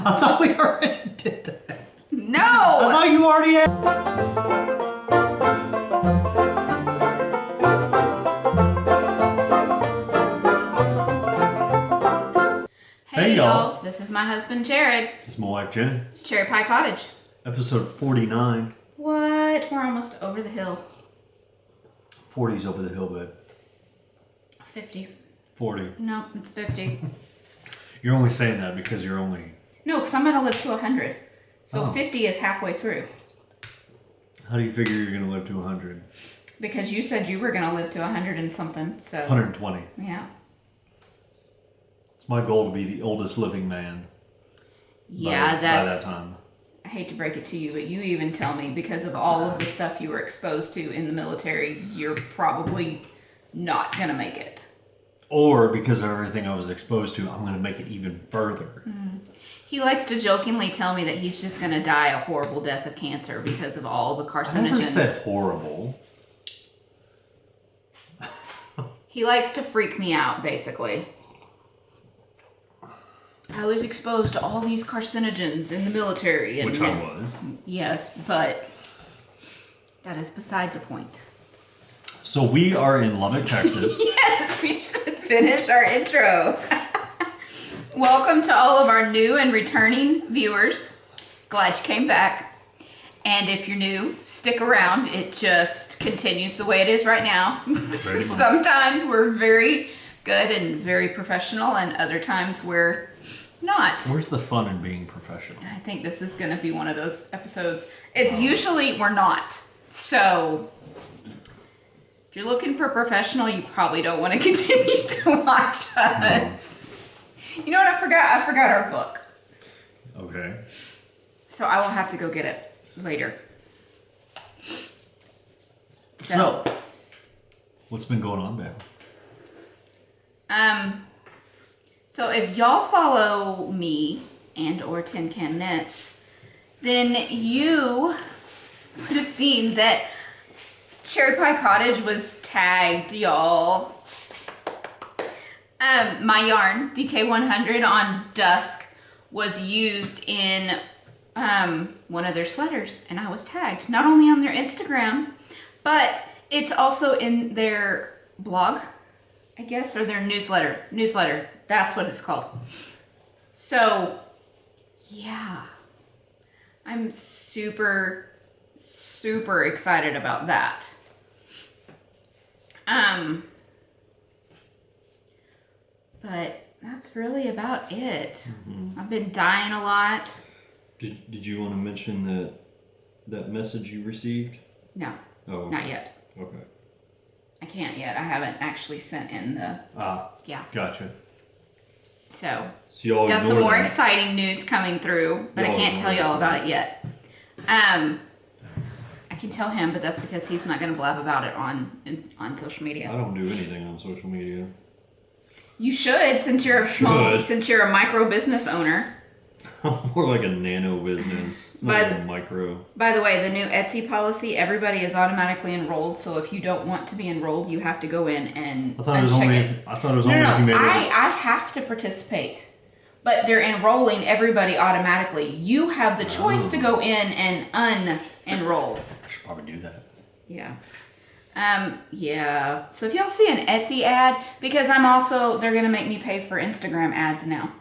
I thought we already did that. No! I thought you already had. Hey y'all, this is my husband Jared. This is my wife Jennie. It's Cherry Pie Cottage. Episode 49. What? We're almost over the hill. 40's over the hill, babe. 50. 40. No, it's 50. You're only saying that because you're only... No, because I'm going to live to 100. So Oh. 50 is halfway through. How do you figure you're going to live to 100? Because you said you were going to live to 100 and something, so... 120. Yeah. It's my goal to be the oldest living man. Yeah, by that's... that time. I hate to break it to you, but you even tell me because of all of the stuff you were exposed to in the military, you're probably not going to make it. Or because of everything I was exposed to, I'm going to make it even further. He likes to jokingly tell me that he's just going to die a horrible death of cancer because of all the carcinogens. I never said horrible. He likes to freak me out, basically. I was exposed to all these carcinogens in the military. And Which I was. Yes, but that is beside the point. So we are in Lubbock, Texas. Yes, we should finish our intro. Welcome to all of our new and returning viewers. Glad you came back. And if you're new, stick around. It just continues the way it is right now. Sometimes we're very good and very professional, and other times we're not. Where's the fun in being professional? I think this is going to be one of those episodes. It's usually we're not. So if you're looking for a professional, you probably don't want to continue to watch us. You know what I forgot? I forgot our book. Okay. So I will have to go get it later. So what's been going on, babe? So if y'all follow me and or Tin Can Knits, then you would have seen that Cherry Pie Cottage was tagged, y'all. My yarn, DK100 on Dusk, was used in one of their sweaters, and I was tagged. Not only on their Instagram, but it's also in their blog, I guess, or their newsletter. Newsletter, that's what it's called. So, yeah. I'm super, super excited about that. But that's really about it. I've been dying a lot. Did you want to mention that message you received? No, Oh, not yet. Okay. I can't yet. I haven't actually sent in the... Yeah. Gotcha. So y'all got some ignore more that. exciting news coming through, but I Y'all can't tell ignore y'all that. about it yet. I can tell him, but that's because he's not going to blab about it on social I media. don't do anything on social media. You should, since you're a micro business owner. I'm more like a nano business. It's not even a micro. By the way, the new Etsy policy, everybody is automatically enrolled. So if you don't want to be enrolled, you have to go in and I thought it was uncheck only. it. I thought it was only if you made it. I have to participate, but they're enrolling everybody automatically. You have the choice to go in and unenroll. I should probably do that. Yeah. Yeah. So if y'all see an Etsy ad, because they're going to make me pay for Instagram ads now,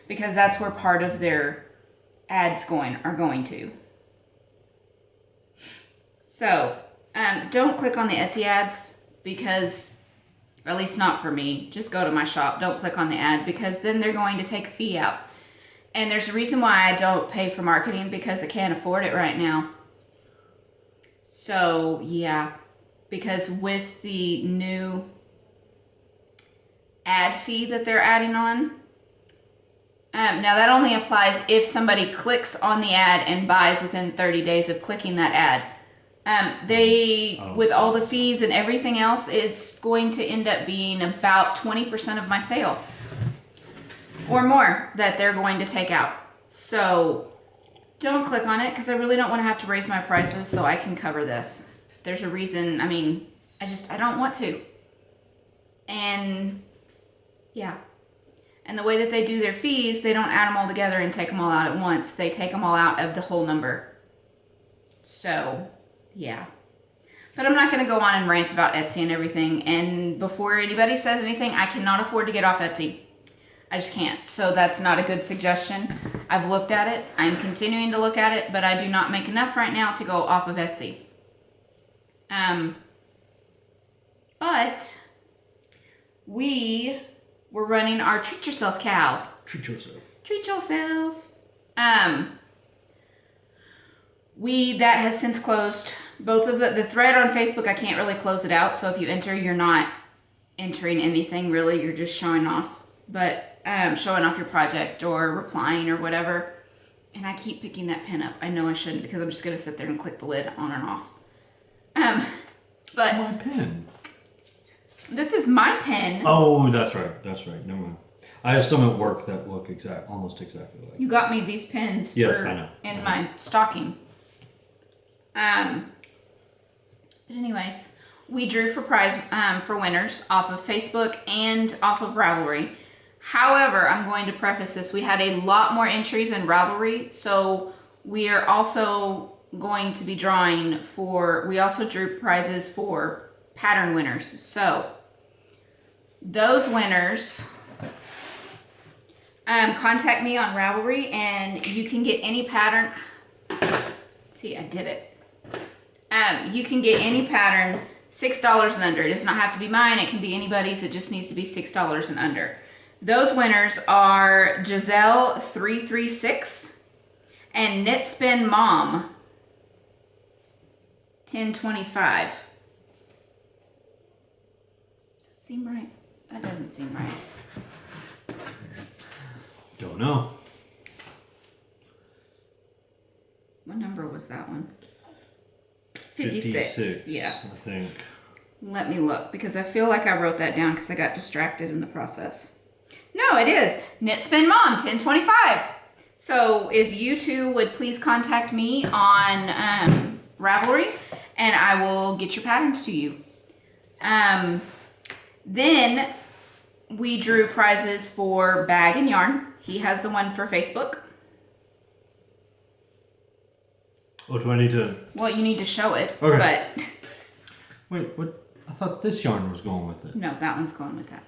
because that's where part of their ads are going to. So, don't click on the Etsy ads because, at least not for me, just go to my shop. Don't click on the ad because then they're going to take a fee out. And there's a reason why I don't pay for marketing because I can't afford it right now. So, yeah. Because with the new ad fee that they're adding on, now that only applies if somebody clicks on the ad and buys within 30 days of clicking that ad. With all the fees and everything else, it's going to end up being about 20% of my sale or more that they're going to take out. So don't click on it because I really don't want to have to raise my prices so I can cover this. There's a reason. I mean, I don't want to. And yeah. And the way that they do their fees, they don't add them all together and take them all out at once. They take them all out of the whole number. So, yeah. But I'm not going to go on and rant about Etsy and everything. And before anybody says anything, I cannot afford to get off Etsy. I just can't. So that's not a good suggestion. I've looked at it. I'm continuing to look at it, but I do not make enough right now to go off of Etsy. But we were running our Treat Yourself KAL. Treat yourself. Treat yourself. That has since closed. Both of the thread on Facebook, I can't really close it out. So if you enter, you're not entering anything really. You're just showing off. But showing off your project or replying or whatever. And I keep picking that pen up. I know I shouldn't because I'm just going to sit there and click the lid on and off. But it's my pen. This is my pen. Oh, that's right. That's right. Never mind. I have some at work that look almost exactly like. You got me these pens. Yes, I know. In my stocking. But anyways, we drew for prize for winners off of Facebook and off of Ravelry. However, I'm going to preface this. We had a lot more entries in Ravelry, so we are also going to be drawing for. We also drew prizes for pattern winners. So those winners contact me on Ravelry, and you can get any pattern. See, I did it. You can get any pattern $6 and under. It does not have to be mine. It can be anybody's. It just needs to be $6 and under. Those winners are Giselle336 and Knit Spin Mom 1025. Does that seem right? That doesn't seem right. Don't know. What number was that one? 56. Yeah. I think. Let me look because I feel like I wrote that down because I got distracted in the process. No, it is Knit Spin Mom 1025. So if you two would please contact me on Ravelry, and I will get your patterns to you. Then we drew prizes for Bag and Yarn. He has the one for Facebook. Oh, do I need to? Well, you need to show it. Okay. But Wait, what? I thought this yarn was going with it. no, that one's going with that.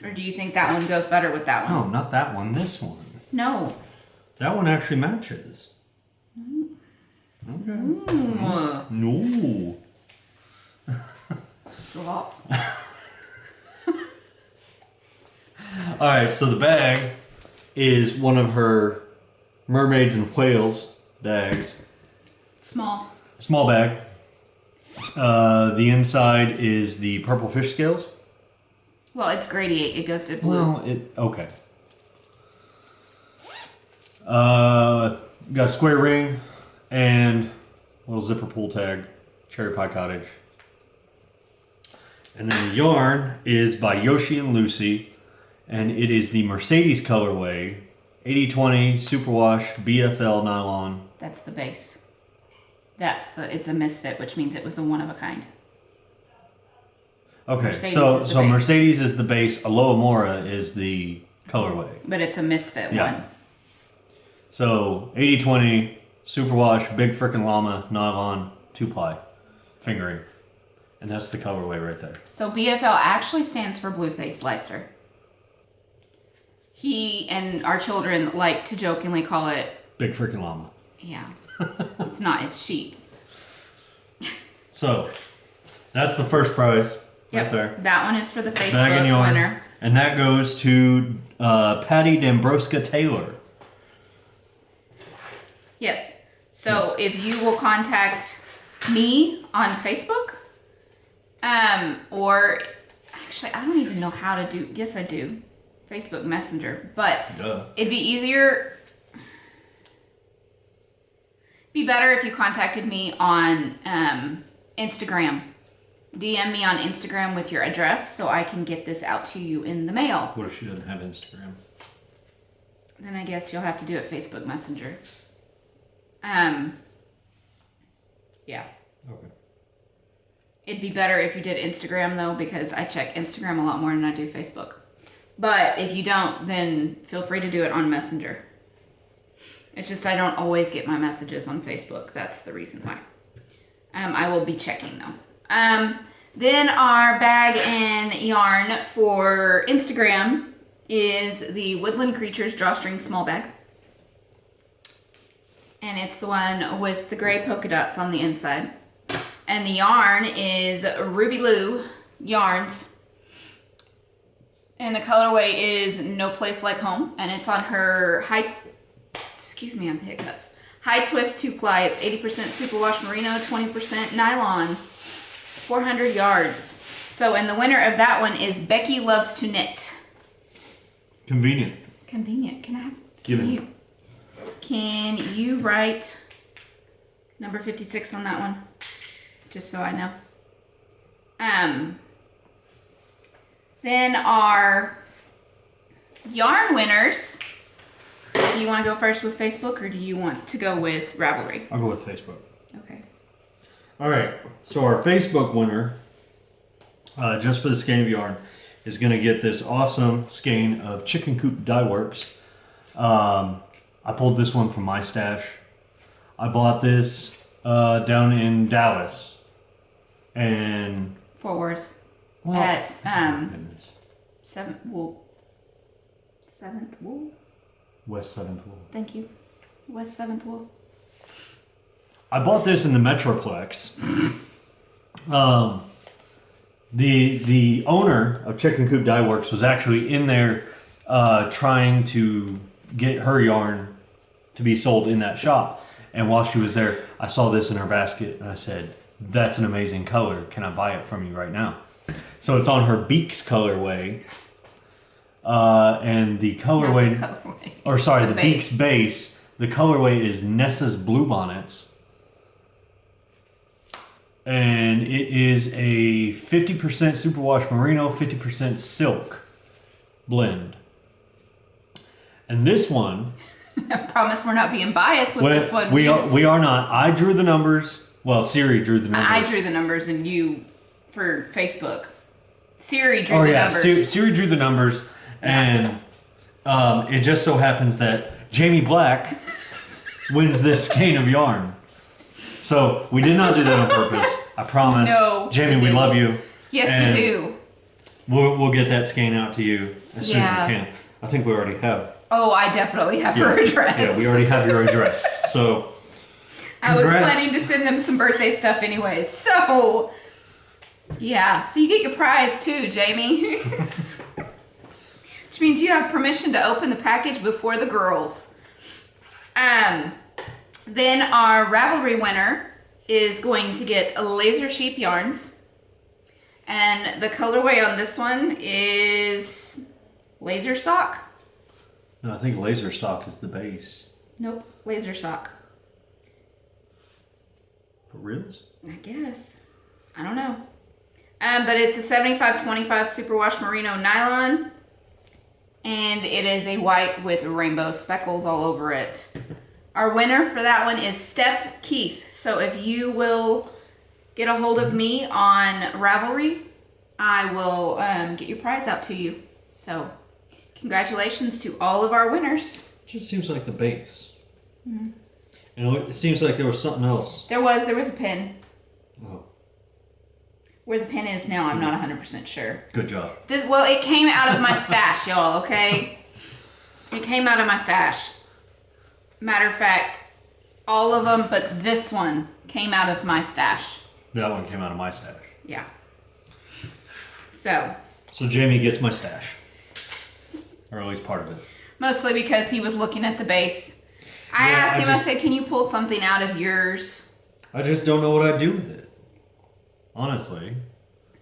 Or do you think that one goes better with that one? No, not that one. This one. No. That one actually matches. Okay. No. Stop. All right, so the bag is one of her mermaids and whales bags. Small. Small bag. The inside is the purple fish scales. Well, it's gradiate. It goes to blue. Well, okay. Got a square ring and a little zipper pull tag, Cherry Pie Cottage. And then the yarn is by Yoshi and Lucy, and it is the Mercedes colorway, 80/20 superwash BFL nylon. That's the base. It's a misfit, which means it was a one of a kind. Okay, Mercedes so is the base. Mercedes is the base, Aloha Mora is the colorway. But it's a misfit Yeah. one. So 80/20 superwash big frickin' llama nylon 2-ply fingering. And that's the colorway right there. So BFL actually stands for Blue-Faced Leicester. He and our children like to jokingly call it... Big frickin' llama. Yeah. It's not. It's sheep. So, that's the first prize right there. That one is for the Bag and Facebook yarn. winner. And that goes to Patty Dambroska Taylor. Yes. So if you will contact me on Facebook, or actually I don't even know how to do. Yes, I do. Facebook Messenger, but Duh. it'd be easier. Be better if you contacted me on Instagram. DM me on Instagram with your address so I can get this out to you in the mail. What if she doesn't have Instagram? Then I guess you'll have to do it Facebook Messenger. Yeah. Okay. It'd be better if you did Instagram though, because I check Instagram a lot more than I do Facebook. But if you don't, then feel free to do it on Messenger. It's just I don't always get my messages on Facebook. That's the reason why. I will be checking though. Then our bag and yarn for Instagram is the Woodland Creatures Drawstring Small Bag. And it's the one with the gray polka dots on the inside. And the yarn is Ruby Lou Yarns. And the colorway is No Place Like Home. And it's on her high twist 2-ply. It's 80% superwash merino, 20% nylon, 400 yards. So, and the winner of that one is Becky Loves to Knit. Convenient. Can I have? Can you write number 56 on that one? Just so I know. Then our yarn winners. Do you want to go first with Facebook or do you want to go with Ravelry? I'll go with Facebook. Okay. All right. So our Facebook winner, just for the skein of yarn, is going to get this awesome skein of Chicken Coop Dye Works. I pulled this one from my stash. I bought this down in Dallas, and Fort Worth. well, At goodness. Seventh Wool. West 7th Wool. Thank you. West 7th Wool. I bought this in the Metroplex. The owner of Chicken Coop Dye Works was actually in there trying to get her yarn to be sold in that shop. And while she was there, I saw this in her basket and I said, "That's an amazing color. Can I buy it from you right now?" So it's on her Beaks colorway. And the colorway, the Beaks base, the colorway is Nessa's Bluebonnets. And it is a 50% superwash merino, 50% silk blend. And this one, I promise we're not being biased with this one. We are not. I drew the numbers. Well, Siri drew the numbers. I drew the numbers and you for Facebook. Siri drew the numbers. Siri drew the numbers. And it just so happens that Jamie Black wins this skein of yarn. So we did not do that on purpose. I promise. No, Jamie, we love you. Yes, and we do. We'll get that skein out to you as soon as we can. I think we already have. Oh, I definitely have her address. Yeah, we already have your address. So I was planning to send them some birthday stuff anyways. So yeah, so you get your prize too, Jamie. Which means you have permission to open the package before the girls. Then our Ravelry winner is going to get Laser Sheep Yarns. And the colorway on this one is Laser Sock. No, I think Laser Sock is the base. Nope, Laser Sock. For reals? I guess. I don't know. But it's a 75-25 superwash merino nylon. And it is a white with rainbow speckles all over it. Our winner for that one is Steph Keith. So if you will get a hold of me on Ravelry, I will get your prize out to you. So congratulations to all of our winners. It just seems like the base. Mm-hmm. And it seems like there was something else. There was a pin. Oh. Where the pin is now, I'm not 100% sure. Good job. It came out of my stash, y'all, okay? It came out of my stash. Matter of fact, all of them, but this one came out of my stash. That one came out of my stash. Yeah. So Jamie gets my stash. Or at least part of it. Mostly because he was looking at the base. I asked him, I said, "Can you pull something out of yours?" I just don't know what I'd do with it. Honestly.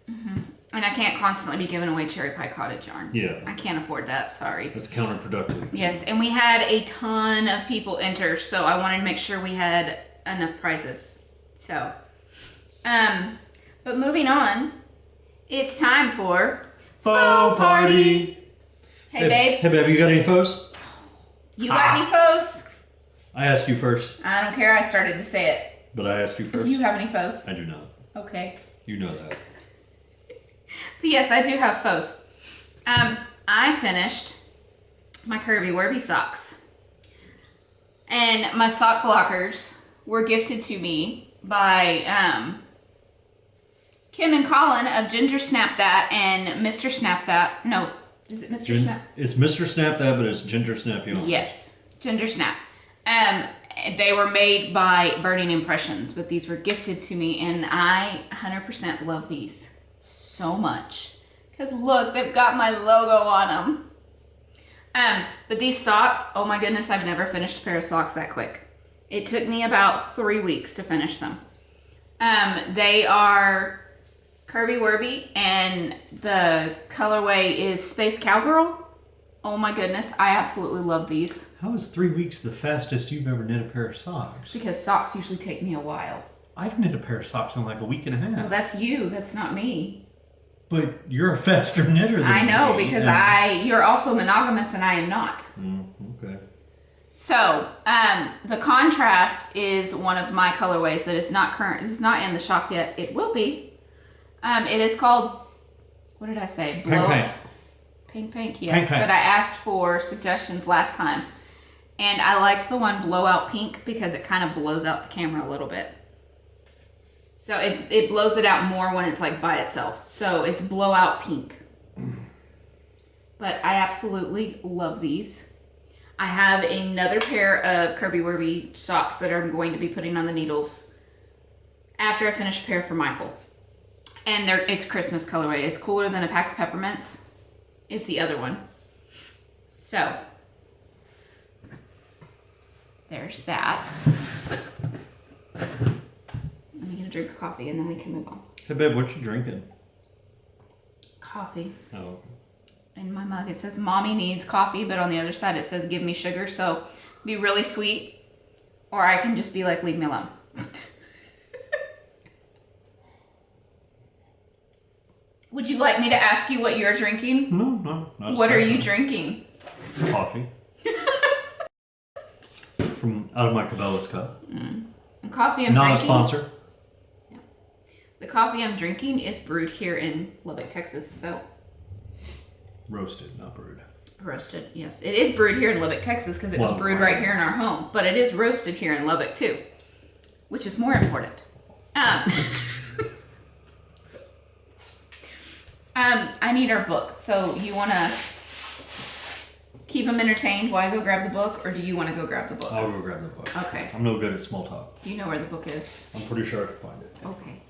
Mm-hmm. And I can't constantly be giving away Cherry Pie Cottage yarn. Yeah. I can't afford that, sorry. That's counterproductive. Yes, and we had a ton of people enter, so I wanted to make sure we had enough prizes. So, but moving on, it's time for Faux Party. Hey, babe. Hey, babe, you got any faux? You got any faux? I asked you first. I don't care, I started to say it. But I asked you first. Do you have any faux? I do not. Okay. You know that. But yes, I do have faux. I finished my Curvy Wurby socks. And my sock blockers were gifted to me by Kim and Colin of Ginger Snap That and Mr. Snap That. No, is it Mr. Snap? It's Mr. Snap That, but it's Ginger Snap Yarn. Yes, Ginger Snap. They were made by Burning Impressions, but these were gifted to me, and I 100% love these so much. Because look, they've got my logo on them. But these socks, oh my goodness, I've never finished a pair of socks that quick. It took me about 3 weeks to finish them. They are Curvy Wurby, and the colorway is Space Cowgirl. Oh my goodness, I absolutely love these. How is 3 weeks the fastest you've ever knit a pair of socks? Because socks usually take me a while. I've knit a pair of socks in like a week and a half. Well, that's you, that's not me. But you're a faster knitter than I know, me, because and... you're also monogamous and I am not. Okay. So, the contrast is one of my colorways that is not current. It's not in the shop yet. It will be. It is called, what did I say? Pink. Pink, yes. But I asked for suggestions last time. And I liked the one Blowout Pink because it kind of blows out the camera a little bit. So it blows it out more when it's like by itself. So it's Blowout Pink. But I absolutely love these. I have another pair of Curvy Wurby socks that I'm going to be putting on the needles after I finish a pair for Michael. And it's Christmas colorway. It's Cooler Than a Pack of Peppermints is the other one. So there's that. I'm gonna drink coffee and then we can move on. Hey babe, what you drinking? Coffee. Oh. In my mug it says mommy needs coffee, but on the other side it says give me sugar, so be really sweet, or I can just be like leave me alone. Would you like me to ask you what you're drinking? No. What are you drinking? Coffee. From out of my Cabela's cup. The coffee I'm Not drinking. a sponsor. Yeah. The coffee I'm drinking is brewed here in Lubbock, Texas. So Roasted, not brewed. Roasted, yes. It is brewed here in Lubbock, Texas because it was brewed right here in our home. But it is roasted here in Lubbock too, which is more important. I need our book. So you want to keep them entertained while I go grab the book, or do you want to go grab the book? I'll go grab the book. Okay. I'm no good at small talk. Do you know where the book is? I'm pretty sure I can find it. Okay.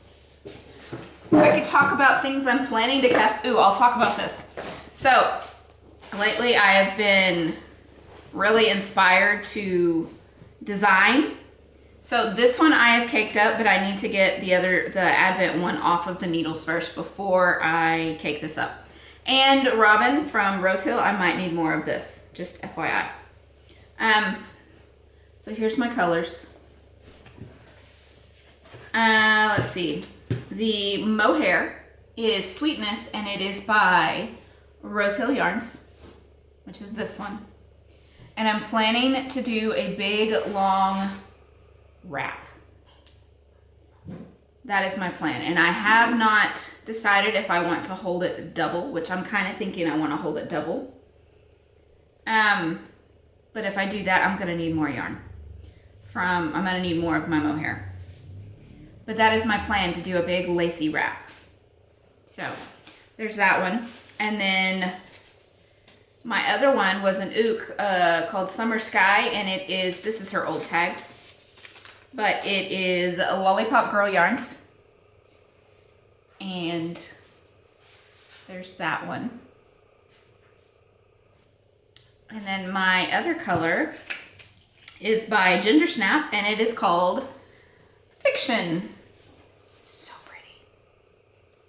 I could talk about things I'm planning to cast. Ooh, I'll talk about this. So, lately I have been really inspired to design. So this one I have caked up, but I need to get the Advent one off of the needles first before I cake this up. And Robin from Rose Hill, I might need more of this, just FYI. So here's my colors. Let's see. The mohair is Sweetness, and it is by Rose Hill Yarns, which is this one. And I'm planning to do a big, long wrap. That is my plan. And I have not decided if I want to hold it double, which I'm kind of thinking I want to hold it double. But if I do that, I'm going to need more yarn. I'm going to need more of my mohair. But that is my plan, to do a big lacy wrap. So there's that one. And then my other one was an ook called Summer Sky, and this is her old tags. But it is a Lollipop Girl Yarns. And there's that one. And then my other color is by Ginger Snap, and it is called Fiction. So pretty.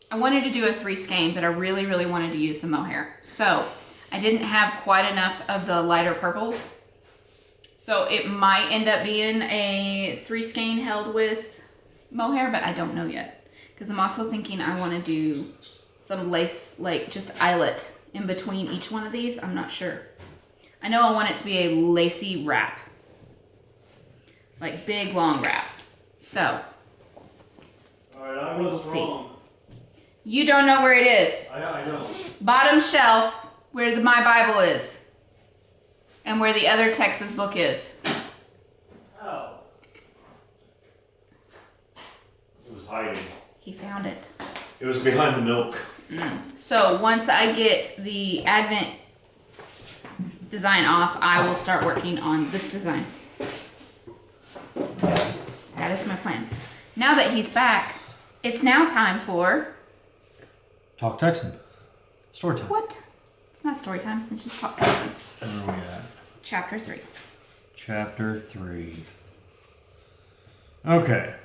I wanted to do a 3 skein, but I really, really wanted to use the mohair. So I didn't have quite enough of the lighter purples. So it might end up being a 3 skein held with mohair, but I don't know yet. Because I'm also thinking I want to do some lace, like just eyelet in between each one of these. I'm not sure. I know I want it to be a lacy wrap. Like big, long wrap. So, Alright, we will see. You don't know where it is. I don't. Bottom shelf where the My Bible is. And where the other Texas book is. Oh. It was hiding. He found it. It was behind the milk. So once I get the Advent design off, I will start working on this design. That is my plan. Now that he's back, it's now time for... Talk Texan. Story time. What? It's not story time. It's just Talk Texan. Where are we at? Chapter 3. Chapter 3. Okay.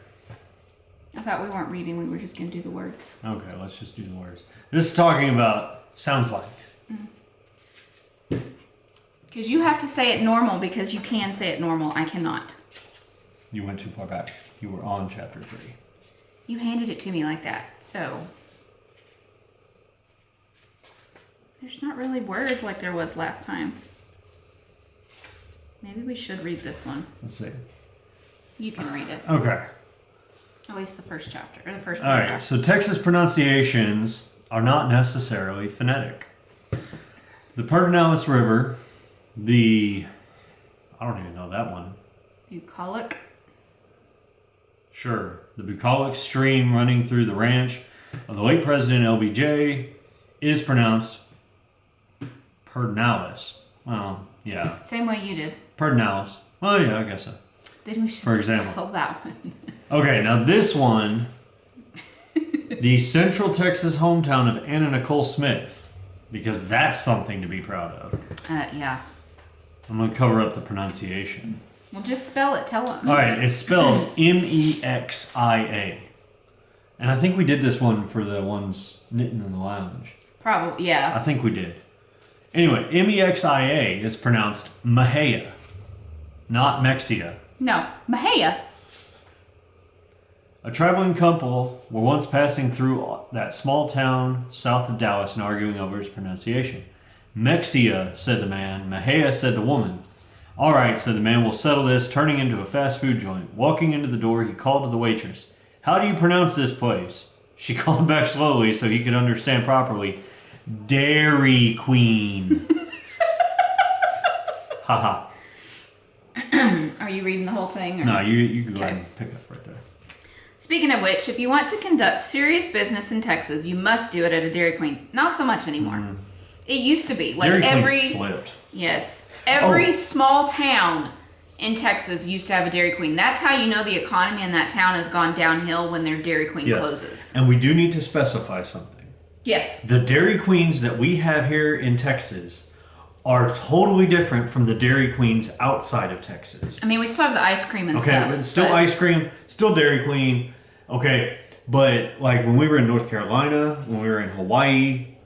I thought we weren't reading. We were just going to do the words. Okay, let's just do the words. This is talking about sounds like. Because you have to say it normal because you can say it normal. I cannot. You went too far back. You were on chapter 3. You handed it to me like that. So... there's not really words like there was last time. Maybe we should read this one. Let's see. You can read it. Okay. At least the first chapter, or the first All paragraph. right, so Texas pronunciations are not necessarily phonetic. The Pedernales River, I don't even know that one. Bucolic. Sure. The bucolic stream running through the ranch of the late President LBJ is pronounced Pedernales. Well, yeah. Same way you did. Pedernales. Well, yeah, I guess so. Then we should For example. spell that one. Okay, now this one, the Central Texas hometown of Anna Nicole Smith, because that's something to be proud of. Yeah. I'm going to cover up the pronunciation. Well, just spell it. Tell them. All right, it's spelled Mexia. And I think we did this one for the ones knitting in the lounge. Probably, yeah. I think we did. Anyway, Mexia is pronounced Mahia, not Mexia. No, Mahia. A traveling couple were once passing through that small town south of Dallas and arguing over its pronunciation. Mexia, said the man. Mahia, said the woman. All right, said the man, we'll settle this, turning into a fast food joint. Walking into the door, he called to the waitress. How do you pronounce this place? She called back slowly so he could understand properly. Dairy Queen. Haha. Are you reading the whole thing? Or? No, you can go ahead and pick up right there. Speaking of which, if you want to conduct serious business in Texas, you must do it at a Dairy Queen. Not so much anymore. It used to be. Like Dairy Queen every... slipped. Yes. Every small town in Texas used to have a Dairy Queen. That's how you know the economy in that town has gone downhill when their Dairy Queen closes. And we do need to specify something. Yes. The Dairy Queens that we have here in Texas are totally different from the Dairy Queens outside of Texas. I mean, we still have the ice cream and stuff. Okay, still ice cream, still Dairy Queen. Okay, but like when we were in North Carolina, when we were in Hawaii,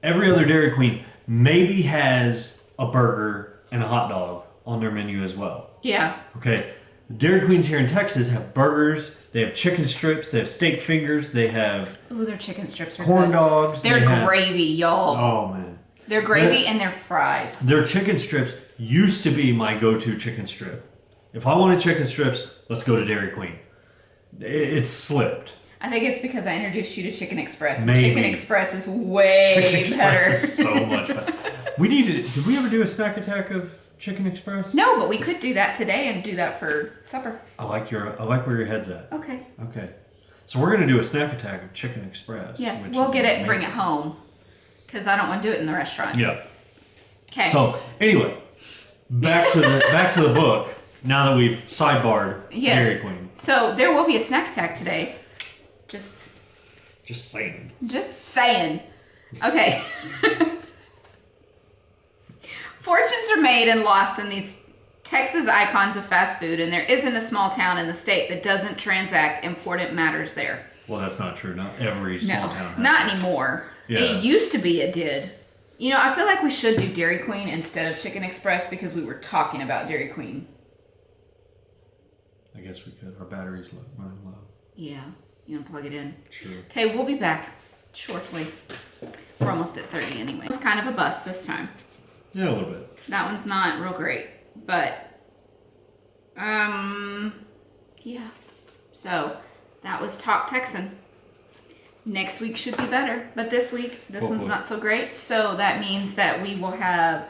every other Dairy Queen maybe has a burger and a hot dog on their menu as well. Yeah. Okay, the Dairy Queens here in Texas have burgers, they have chicken strips, they have steak fingers, they have Ooh, their chicken strips are corn good. dogs. They're they have, gravy, y'all. oh man. They're gravy and they're fries. Their chicken strips used to be my go-to chicken strip. If I wanted chicken strips, let's go to Dairy Queen. It's slipped. I think it's because I introduced you to Chicken Express. Maybe. Chicken Express is way Chicken better. Express is so much better. We need to. Did we ever do a snack attack of Chicken Express? No, but we could do that today and do that for supper. I like where your head's at. Okay. Okay. So we're gonna do a snack attack of Chicken Express. Yes, which we'll is get it and bring it amazing. home. Because I don't want to do it in the restaurant. Yeah. Okay. So anyway, back to the book. Now that we've sidebarred Yes. Dairy Queen. So there will be a snack attack today. Just saying. Okay. Fortunes are made and lost in these Texas icons of fast food, and there isn't a small town in the state that doesn't transact important matters there. Well, that's not true. Not every small town has not it. anymore. Yeah. It used to be it did. You know, I feel like we should do Dairy Queen instead of Chicken Express because we were talking about Dairy Queen. I guess we could. Our battery's running low. Yeah. You want to plug it in? Sure. Okay, we'll be back shortly. We're almost at 30 anyway. It's kind of a bust this time. Yeah, a little bit. That one's not real great, but yeah. So that was Talk Texan. Next week should be better, but this week, this one's Hopefully. not so great. So that means that we will have,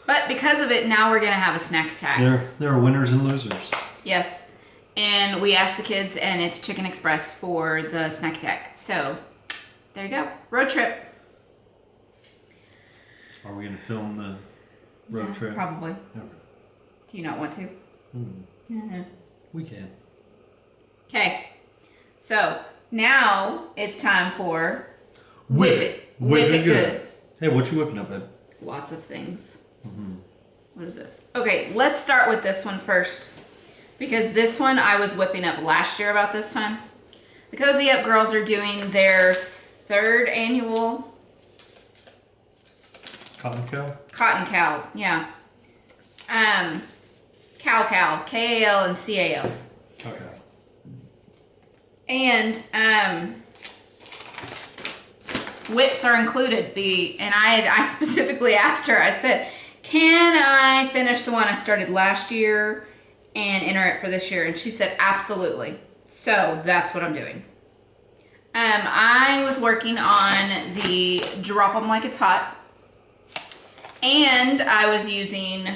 but because of it, now we're going to have a snack attack. There are winners and losers. Yes. And we asked the kids, and it's Chicken Express for the snack attack. So there you go. Road trip. Are we going to film the road Yeah, trip? Probably. Okay. Do you not want to? We can. Okay. So now it's time for Whip it. Whip it good. Hey, what you whipping up, babe? Lots of things. What is this? Okay, let's start with this one first. Because this one I was whipping up last year about this time. The Cozy Up girls are doing their 3rd annual Cotton cow? Cotton Cal, yeah. Cal, K-A-L and C-A-L. Okay. And whips are included. And I specifically asked her, I said, can I finish the one I started last year and enter it for this year? And she said, absolutely. So that's what I'm doing. I was working on the Drop 'em Like It's Hot. And I was using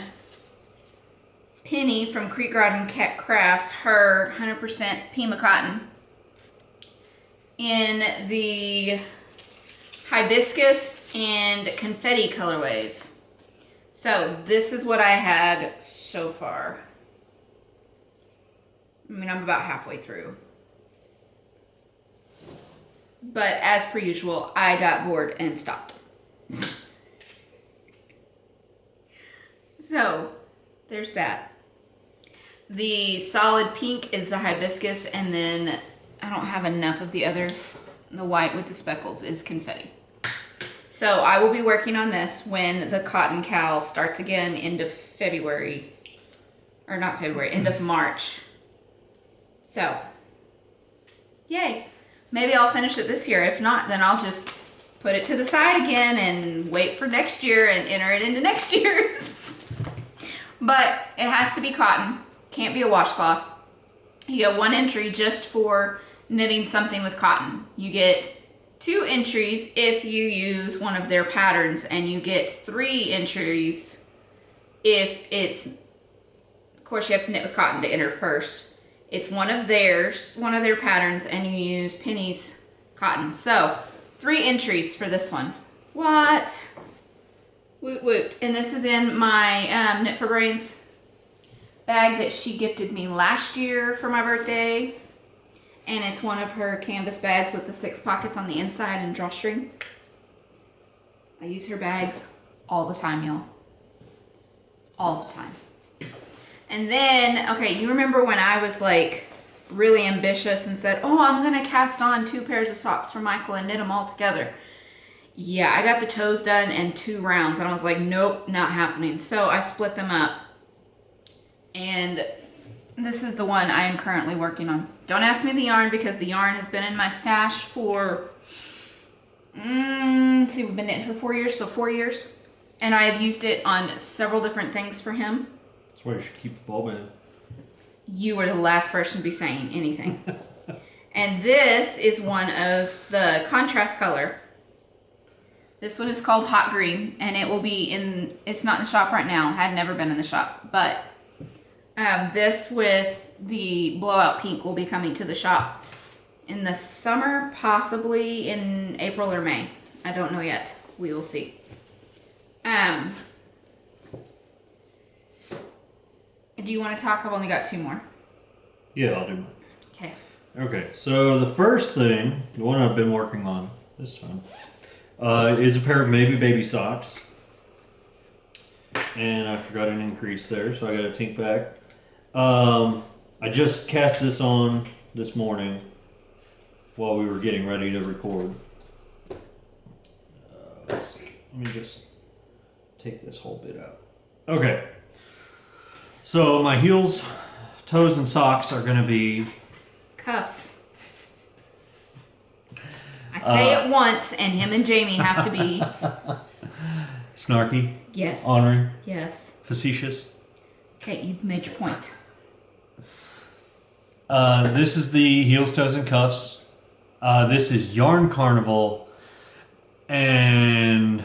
Penny from Creek Garden Crafts, her 100% Pima cotton, in the hibiscus and confetti colorways. So this is what I had so far. I mean, I'm about halfway through. But as per usual, I got bored and stopped. So, there's that. The solid pink is the hibiscus, and then I don't have enough of the other. The white with the speckles is confetti. So I will be working on this when the Cotton Cal starts again end of February. Or not February, end of March. So, yay. Maybe I'll finish it this year. If not, then I'll just put it to the side again and wait for next year and enter it into next year's. But it has to be cotton. Can't be a washcloth. You get 1 entry just for knitting something with cotton. You get 2 entries if you use one of their patterns, and you get 3 entries if it's, of course you have to knit with cotton to enter first. It's one of their patterns, and you use Penny's cotton. So 3 entries for this one. What? Woot woot. And this is in my Knit for Brains bag that she gifted me last year for my birthday. And it's one of her canvas bags with the 6 pockets on the inside and drawstring. I use her bags all the time, y'all. All the time. And then, okay, you remember when I was like really ambitious and said, oh, I'm going to cast on 2 pairs of socks for Michael and knit them all together. Yeah, I got the toes done in 2 rounds, and I was like, nope, not happening. So I split them up. And this is the one I am currently working on. Don't ask me the yarn, because the yarn has been in my stash for, let's see, we've been knitting for 4 years, so 4 years. And I have used it on several different things for him. That's why you should keep the bulb in. You are the last person to be saying anything. And this is one of the contrast color. This one is called Hot Green, and it will be in, it's not in the shop right now, had never been in the shop, but this with the blowout pink will be coming to the shop in the summer, possibly in April or May. I don't know yet. We will see. Do you want to talk? I've only got 2 more. Yeah, I'll do mine. Okay. Okay, so the first thing, the one I've been working on this time, is a pair of Maybe Baby socks. And I forgot an increase there, so I got a tink back. I just cast this on this morning while we were getting ready to record. Let's see. Let me just take this whole bit out. Okay. So my heels, toes, and socks are going to be Cuffs. I say it once, and him and Jamie have to be. snarky, Yes. honoring, Yes. facetious. Okay, you've made your point. This is the heels, toes, and cuffs This is Yarn Carnival, and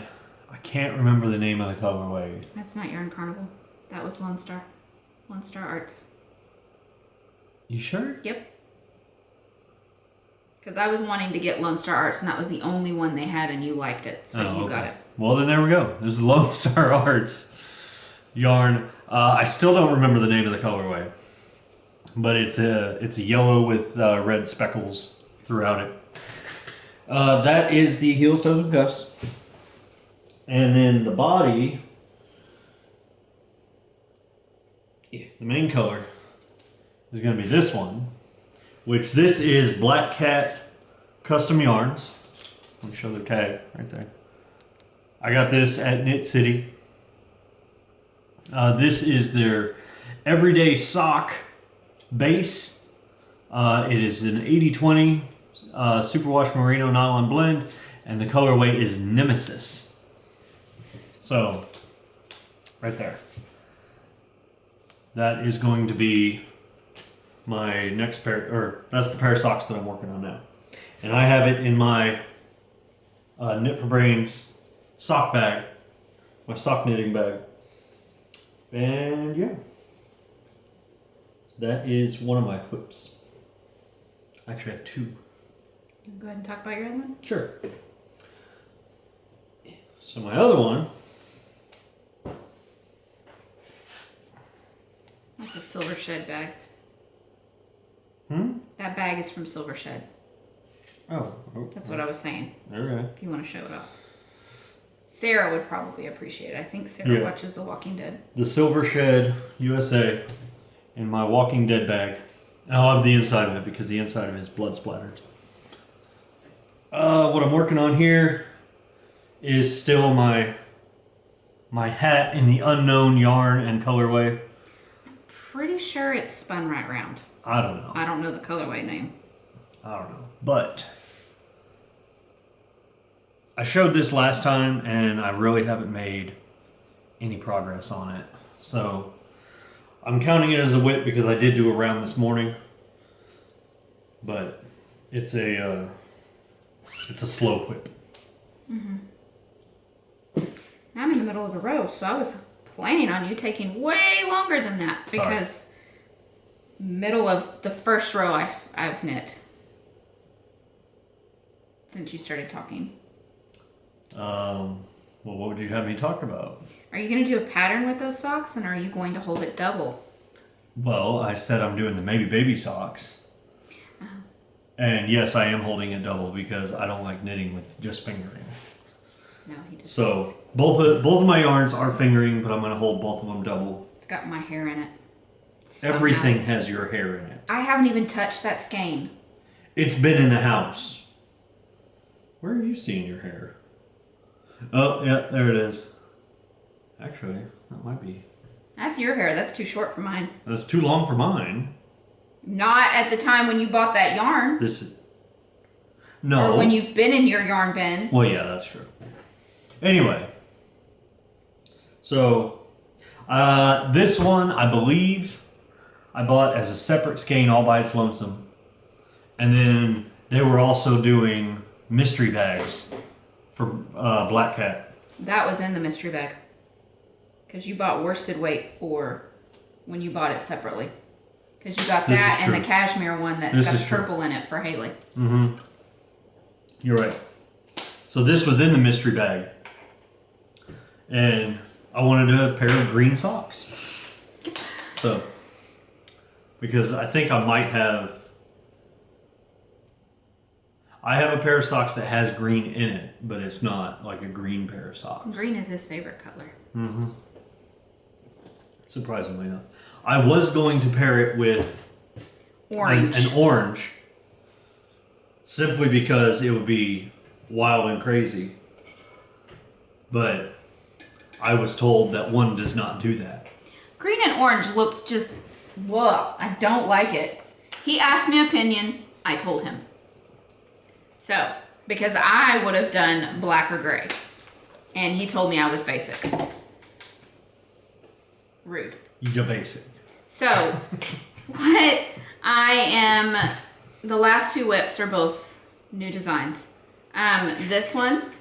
I can't remember the name of the colorway. That's not Yarn Carnival. That was Lone Star. Lone Star Arts. You sure? Yep. Because I was wanting to get Lone Star Arts, and that was the only one they had, and you liked it, so you got it. Well, then there we go. This is Lone Star Arts yarn. I still don't remember the name of the colorway, but it's a yellow with red speckles throughout it. That is the heels, toes, and cuffs. And then the body, the main color is going to be this one, which this is Black Cat Custom Yarns. Let me show the tag right there. I got this at Knit City. This is their everyday sock base. It is an 80-20 superwash merino nylon blend, and the colorway is Nemesis. So, right there. That is going to be my next pair, or that's the pair of socks that I'm working on now. And I have it in my Knit for Brains sock bag, my sock knitting bag. And yeah, that is one of my whips. I actually have two. You go ahead and talk about your other one? Sure. So my other one, that's a Silver Shed bag. Hmm? That bag is from Silver Shed. Oh. That's what I was saying. Okay. If you want to show it off. Sarah would probably appreciate it. I think Sarah Yeah. watches The Walking Dead. The Silver Shed USA in my Walking Dead bag. And I'll have the inside of it because the inside of it is blood splattered. What I'm working on here is still my hat in the unknown yarn and colorway. Pretty sure it's spun right round. I don't know. I don't know the colorway name. I don't know. But I showed this last time and I really haven't made any progress on it. So I'm counting it as a whip because I did do a round this morning. But it's a slow whip. I'm in the middle of a row, so I was planning on you taking way longer than that because middle of the first row I've knit since you started talking. Well, what would you have me talk about? Are you going to do a pattern with those socks, and are you going to hold it double? Well, I said I'm doing the maybe baby socks. And yes, I am holding it double because I don't like knitting with just fingering. No, he doesn't. So both of my yarns are fingering, but I'm going to hold both of them double. It's got my hair in it. Somehow. Everything has your hair in it. I haven't even touched that skein. It's been in the house. Where are you seeing your hair? Oh, yeah, there it is. Actually, that might be. That's your hair. That's too short for mine. That's too long for mine. Not at the time when you bought that yarn. This is. No. Or when you've been in your yarn bin. Well, yeah, that's true. Anyway. So, this one, I believe, I bought as a separate skein all by its lonesome. And then they were also doing mystery bags for Black Cat. That was in the mystery bag. Because you bought worsted weight for when you bought it separately. Because you got that and the cashmere one that's got purple in it for Haley. Mm-hmm. You're right. So this was in the mystery bag. And I wanted a pair of green socks. So, because I think I might have... I have a pair of socks that has green in it, but it's not like a green pair of socks. Green is his favorite color. Mm-hmm. Surprisingly not. I was going to pair it with orange. An orange, simply because it would be wild and crazy. But I was told that one does not do that. Green and orange looks just, whoa, I don't like it. He asked me opinion, I told him. So, because I would have done black or gray. And he told me I was basic. Rude. You're basic. So, what I am, the last two whips are both new designs. This one,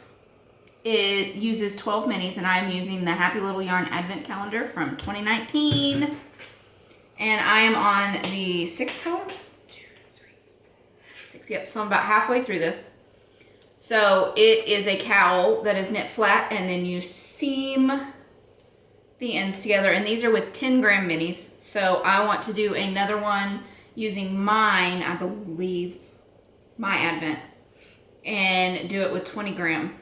it uses 12 minis, and I'm using the Happy Little Yarn Advent Calendar from 2019. And I am on the 6th color. 1, 2, 3, 4, 6. Yep, so I'm about halfway through this. So it is a cowl that is knit flat, and then you seam the ends together. And these are with 10 gram minis. So I want to do another one using mine, I believe, my Advent, and do it with 20 gram.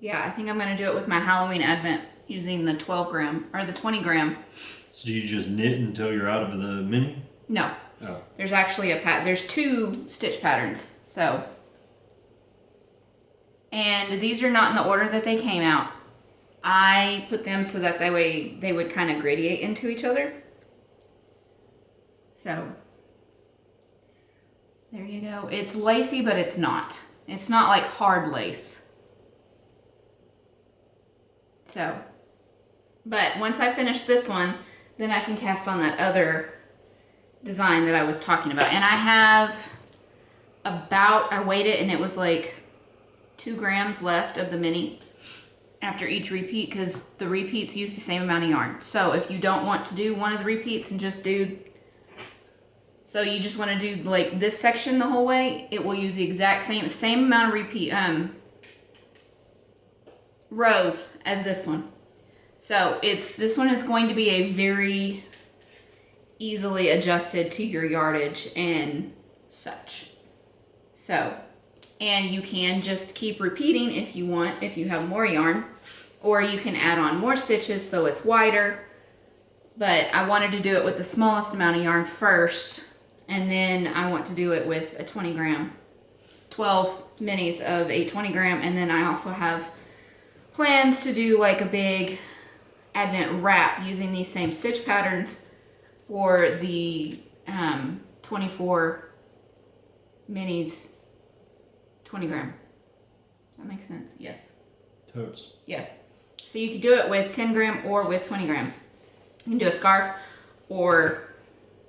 Yeah, I think I'm going to do it with my Halloween Advent using the 12 gram or the 20 gram. So do you just knit until you're out of the mini? No. Oh. There's actually there's 2 stitch patterns. So, and these are not in the order that they came out. I put them so that that way they would kind of gradiate into each other. So, there you go. It's lacy, but it's not. It's not like hard lace. So, but once I finish this one, then I can cast on that other design that I was talking about. And I have I weighed it, and it was like 2 grams left of the mini after each repeat, because the repeats use the same amount of yarn. So if you don't want to do one of the repeats and just do, so you just want to do like this section the whole way, it will use the exact same amount of repeat rows as this one. So this one is going to be a very easily adjusted to your yardage and such. So, and you can just keep repeating if you want, if you have more yarn, or you can add on more stitches so it's wider. But I wanted to do it with the smallest amount of yarn first, and then I want to do it with a 20 gram, 12 minis of a 20 gram, and then I also have plans to do like a big Advent wrap using these same stitch patterns for the 24 minis, 20 gram. Does that make sense? Yes. Totes. Yes. So you could do it with 10 gram or with 20 gram. You can do a scarf, or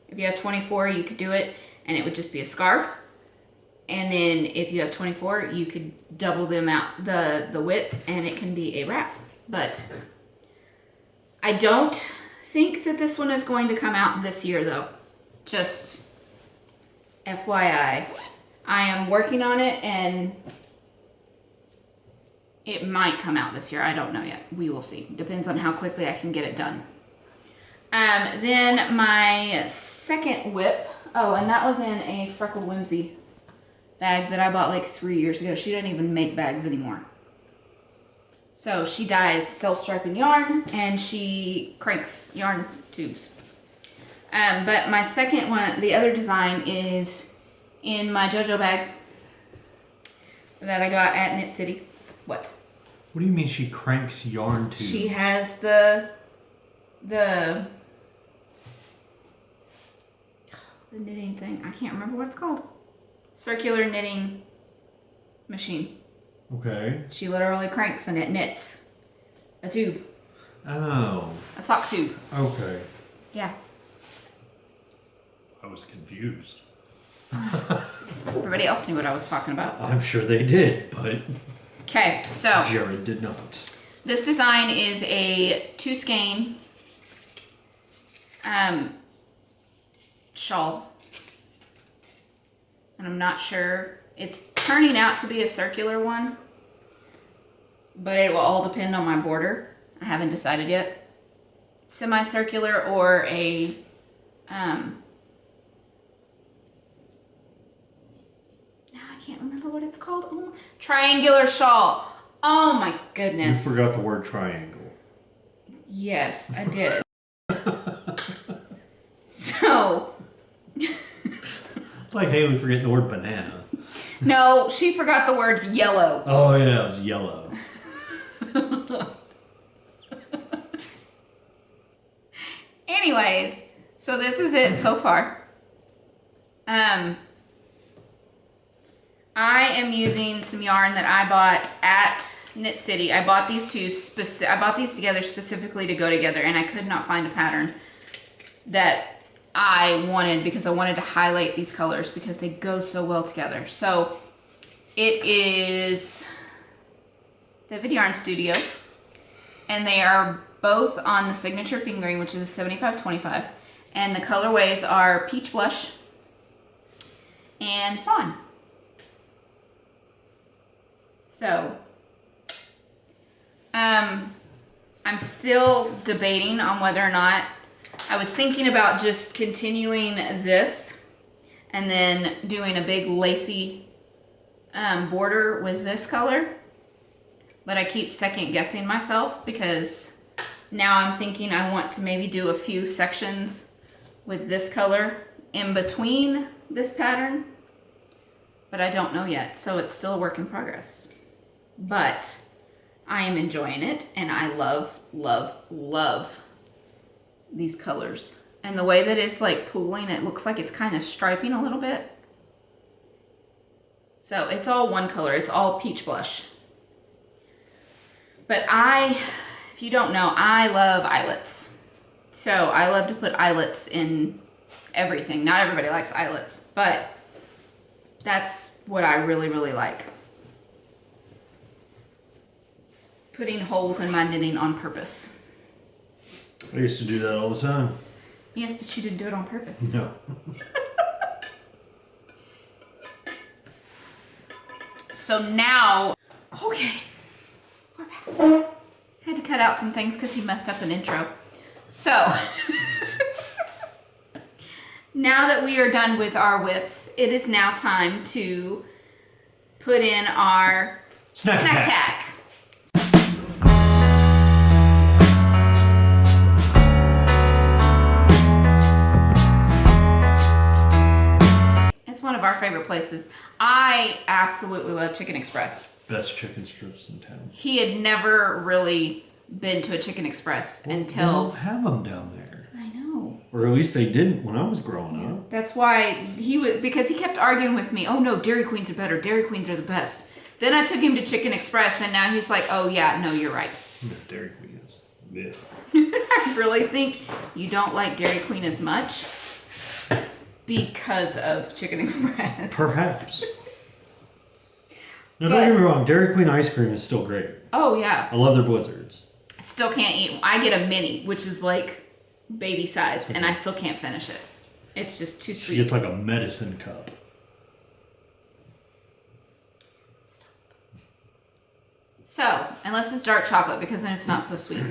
if you have 24, you could do it and it would just be a scarf. And then if you have 24, you could double them out, the width, and it can be a wrap. But I don't think that this one is going to come out this year, though. Just FYI. I am working on it, and it might come out this year. I don't know yet. We will see. Depends on how quickly I can get it done. Then my second whip. Oh, and that was in a Freckle Whimsy bag that I bought like 3 years ago. She doesn't even make bags anymore. So she dyes self-striping yarn, and she cranks yarn tubes. But my second one, the other design, is in my JoJo bag that I got at Knit City. What? What do you mean she cranks yarn tubes? She has the knitting thing. I can't remember what it's called. Circular knitting machine. Okay. She literally cranks and it knits a tube. Oh. A sock tube. Okay. Yeah. I was confused. Everybody else knew what I was talking about. I'm sure they did, but Okay, so Jared did not. this design is a 2 skein shawl. And I'm not sure. It's turning out to be a circular one, but it will all depend on my border. I haven't decided yet. Semicircular or a I can't remember what it's called. Oh, triangular shawl. Oh my goodness. You forgot the word triangle. Yes, I did. So It's like Haley forgetting the word banana. no, she forgot the word yellow. Oh yeah, it was yellow. Anyways, so this is it so far. I am using some yarn that I bought at Knit City. I bought these I bought these together specifically to go together, and I could not find a pattern that I wanted to highlight these colors because they go so well together. So it is Vivid Yarn Studio, and they are both on the signature fingering, which is a 75-25, and the colorways are Peach Blush and Fawn. So I'm still debating on whether or not, I was thinking about just continuing this and then doing a big lacy border with this color, but I keep second guessing myself because now I'm thinking I want to maybe do a few sections with this color in between this pattern, but I don't know yet, so it's still a work in progress. But I am enjoying it, and I love, love, love these colors. And the way that it's like pooling, it looks like it's kind of striping a little bit. So it's all one color, it's all Peach Blush. But if you don't know, I love eyelets. So I love to put eyelets in everything. Not everybody likes eyelets, but that's what I really, really like. Putting holes in my knitting on purpose. I used to do that all the time. Yes, but you didn't do it on purpose. No. So now, okay, we're back. Had to cut out some things because he messed up an intro. So, now that we are done with our whips, it is now time to put in our snack attack. It's one of our favorite places. I absolutely love Chicken Express. Best chicken strips in town. He had never really been to a Chicken Express until... They don't have them down there. I know. Or at least they didn't when I was growing up. That's why because he kept arguing with me, oh no, Dairy Queens are better, Dairy Queens are the best. Then I took him to Chicken Express and now he's like, oh yeah, no, you're right. No, Dairy Queen is myth. I really think you don't like Dairy Queen as much because of Chicken Express. Perhaps. No, don't get me wrong, Dairy Queen ice cream is still great. Oh yeah. I love their blizzards. Still can't eat. I get a mini, which is like baby sized, and I still can't finish it. It's just too sweet. It's like a medicine cup. Stop. So, unless it's dark chocolate, because then it's not so sweet.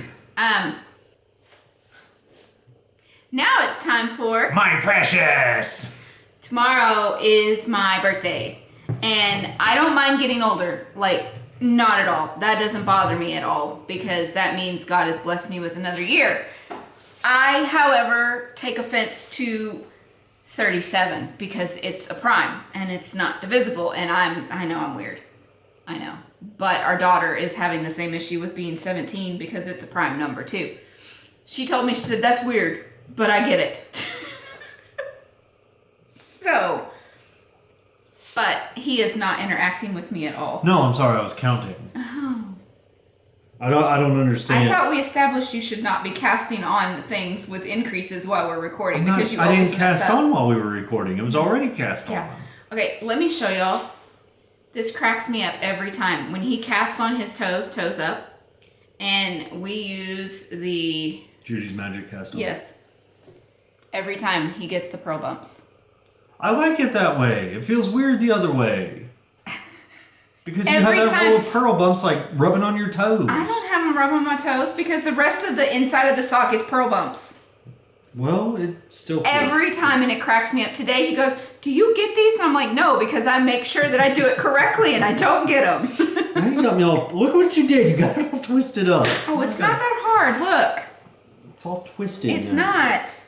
Now it's time for My precious! Tomorrow is my birthday, and I don't mind getting older. Like, not at all. That doesn't bother me at all, because that means God has blessed me with another year. I, however, take offense to 37 because it's a prime and it's not divisible, and I know I'm weird. I know. But our daughter is having the same issue with being 17 because it's a prime number too. She told me, she said, that's weird, but I get it. So, but he is not interacting with me at all. No, I'm sorry, I was counting. Oh. I don't understand. I thought we established you should not be casting on things with increases while we're recording because you I always didn't cast on while we were recording. It was already cast on. Okay, let me show y'all. This cracks me up every time. When he casts on his toes up, and we use the... Judy's Magic Cast on. Yes. Every time he gets the pearl bumps. I like it that way. It feels weird the other way. Because you have that row of pearl bumps like rubbing on your toes. I don't have them rub on my toes because the rest of the inside of the sock is pearl bumps. Well, it still feels every time, and it cracks me up. Today he goes, do you get these? And I'm like, no, because I make sure that I do it correctly and I don't get them. Now you got me all, look what you did. You got it all twisted up. Oh, it's not that hard. Look. It's all twisted. It's not.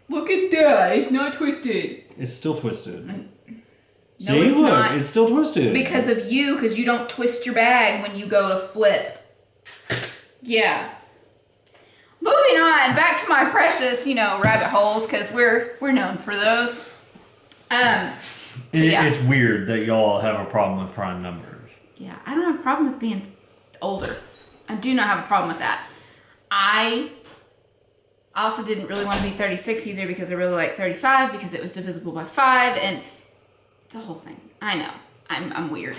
Look at that. It's not twisted. It's still twisted. No, See, it's look, not. it's still twisted. Because of you, because you don't twist your bag when you go to flip. Yeah. Moving on, back to my precious, rabbit holes, because we're known for those. It's weird that y'all have a problem with prime numbers. Yeah, I don't have a problem with being older. I do not have a problem with that. I I also didn't really want to be 36 either because I really like 35 because it was divisible by 5 and it's a whole thing. I know. I'm weird.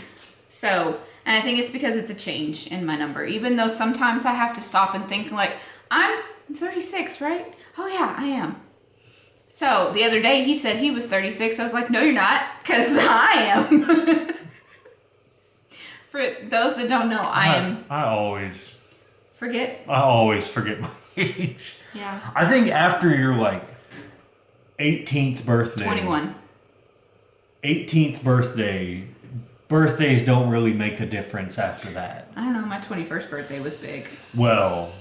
So, and I think it's because it's a change in my number. Even though sometimes I have to stop and think like, I'm 36, right? Oh yeah, I am. So the other day he said he was 36. I was like, no, you're not, because I am. For those that don't know, I always forget my age. Yeah. I think after your like 18th birthday. 21. 18th birthday. Birthdays don't really make a difference after that. I don't know, my 21st birthday was big. Well.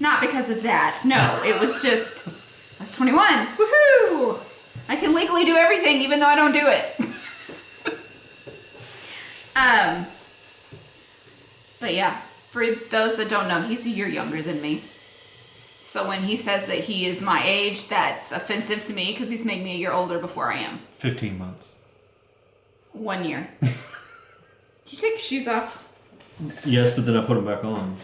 Not because of that. No, it was just, I was 21. Woohoo! I can legally do everything even though I don't do it. But yeah, for those that don't know, he's a year younger than me. So when he says that he is my age, that's offensive to me because he's made me a year older before I am. 15 months. 1 year. Did you take your shoes off? Yes, but then I put them back on.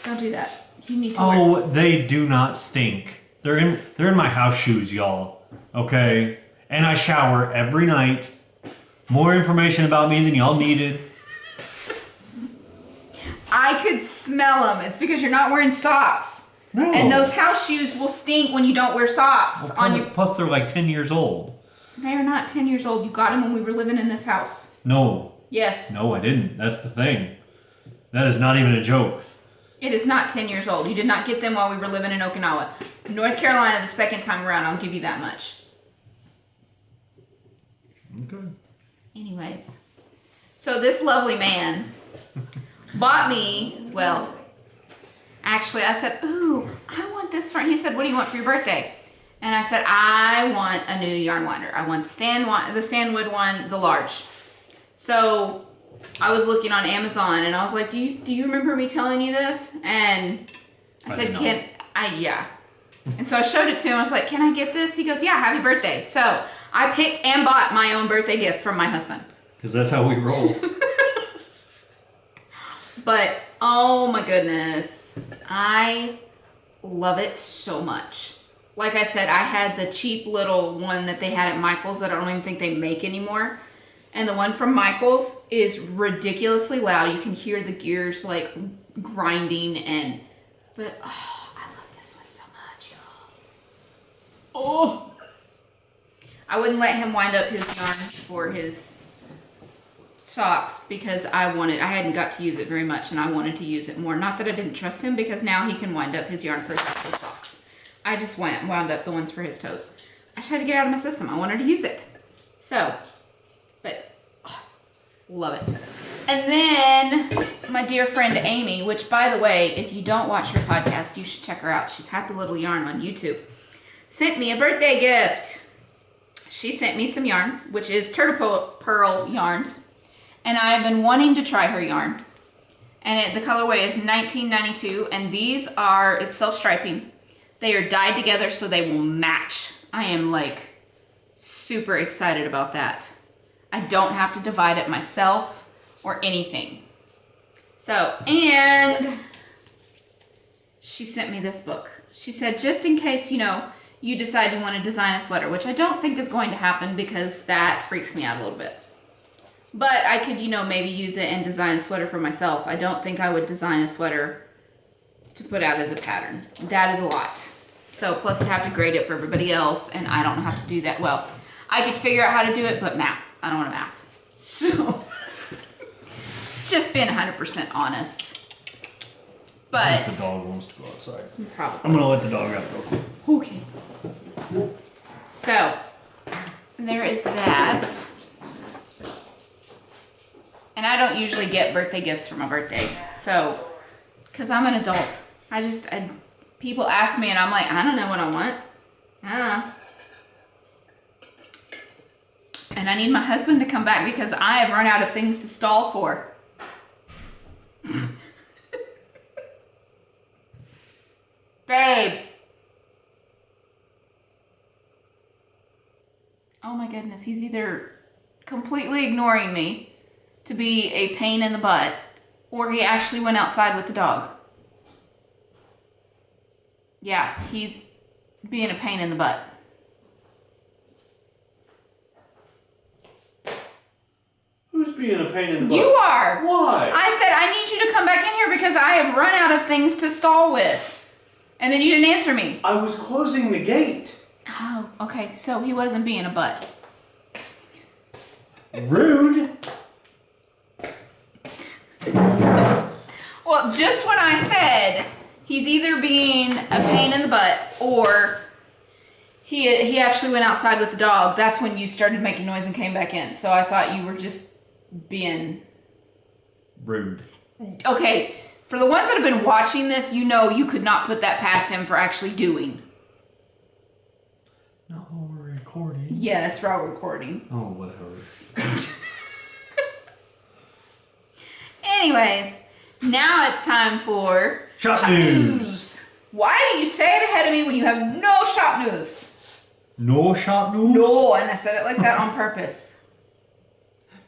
Don't do that. You need to wear. They do not stink. They're in my house shoes, y'all. Okay? And I shower every night. More information about me than y'all needed. I could smell them. It's because you're not wearing socks. No. And those house shoes will stink when you don't wear socks. Plus, they're like 10 years old. They are not 10 years old. You got them when we were living in this house. No. Yes. No, I didn't. That's the thing. That is not even a joke. It is not 10 years old. You did not get them while we were living in Okinawa. North Carolina, the second time around, I'll give you that much. Okay. Anyways. So this lovely man bought me, well, actually I said, ooh, I want this for, he said, what do you want for your birthday? And I said, I want a new yarn winder. I want the Stanwood one, the large. So I was looking on Amazon and I was like, do you remember me telling you this? And I said, yeah. And so I showed it to him. I was like, can I get this? He goes, yeah, happy birthday. So I picked and bought my own birthday gift from my husband. Because that's how we roll. But, oh my goodness, I love it so much. Like I said, I had the cheap little one that they had at Michael's that I don't even think they make anymore. And the one from Michael's is ridiculously loud. You can hear the gears like grinding but I love this one so much, y'all. Oh! I wouldn't let him wind up his yarn for his socks because I hadn't got to use it very much and I wanted to use it more. Not that I didn't trust him because now he can wind up his yarn for his socks. I just wound up the ones for his toes. I tried to get it out of my system. I wanted to use it. So, but love it. And then my dear friend Amy, which by the way, if you don't watch her podcast, you should check her out. She's Happy Little Yarn on YouTube. Sent me a birthday gift. She sent me some yarn, which is turtle pearl yarns. And I have been wanting to try her yarn. And the colorway is 1992, and these are, it's self-striping. They are dyed together so they will match. I am like super excited about that. I don't have to divide it myself or anything. So, and she sent me this book. She said, just in case, you decide you want to design a sweater, which I don't think is going to happen because that freaks me out a little bit. But I could, maybe use it and design a sweater for myself. I don't think I would design a sweater to put out as a pattern. That is a lot. So, plus I'd have to grade it for everybody else, and I don't have to do that. Well, I could figure out how to do it, but math. I don't want to math. So, just being 100% honest. But the dog wants to go outside. Probably. I'm going to let the dog out real quick. Okay. So, there is that. And I don't usually get birthday gifts for my birthday. So, because I'm an adult. People ask me and I'm like, I don't know what I want. And I need my husband to come back because I have run out of things to stall for. Babe. Oh my goodness, he's either completely ignoring me to be a pain in the butt, or he actually went outside with the dog. Yeah, he's being a pain in the butt? Who's being a pain in the butt? You are. Why? I said, I need you to come back in here because I have run out of things to stall with. And then you didn't answer me. I was closing the gate. Oh, okay. So he wasn't being a butt. Rude. Well, just when I said he's either being a pain in the butt or he actually went outside with the dog, that's when you started making noise and came back in. So I thought you were just being rude. Okay, for the ones that have been watching this, you know you could not put that past him for actually doing. No, we're recording. Yes, we're all recording. Oh, whatever. Anyways, now it's time for Shop news. Why do you say it ahead of me when you have no shop news? No shop news? No, and I said it like that on purpose.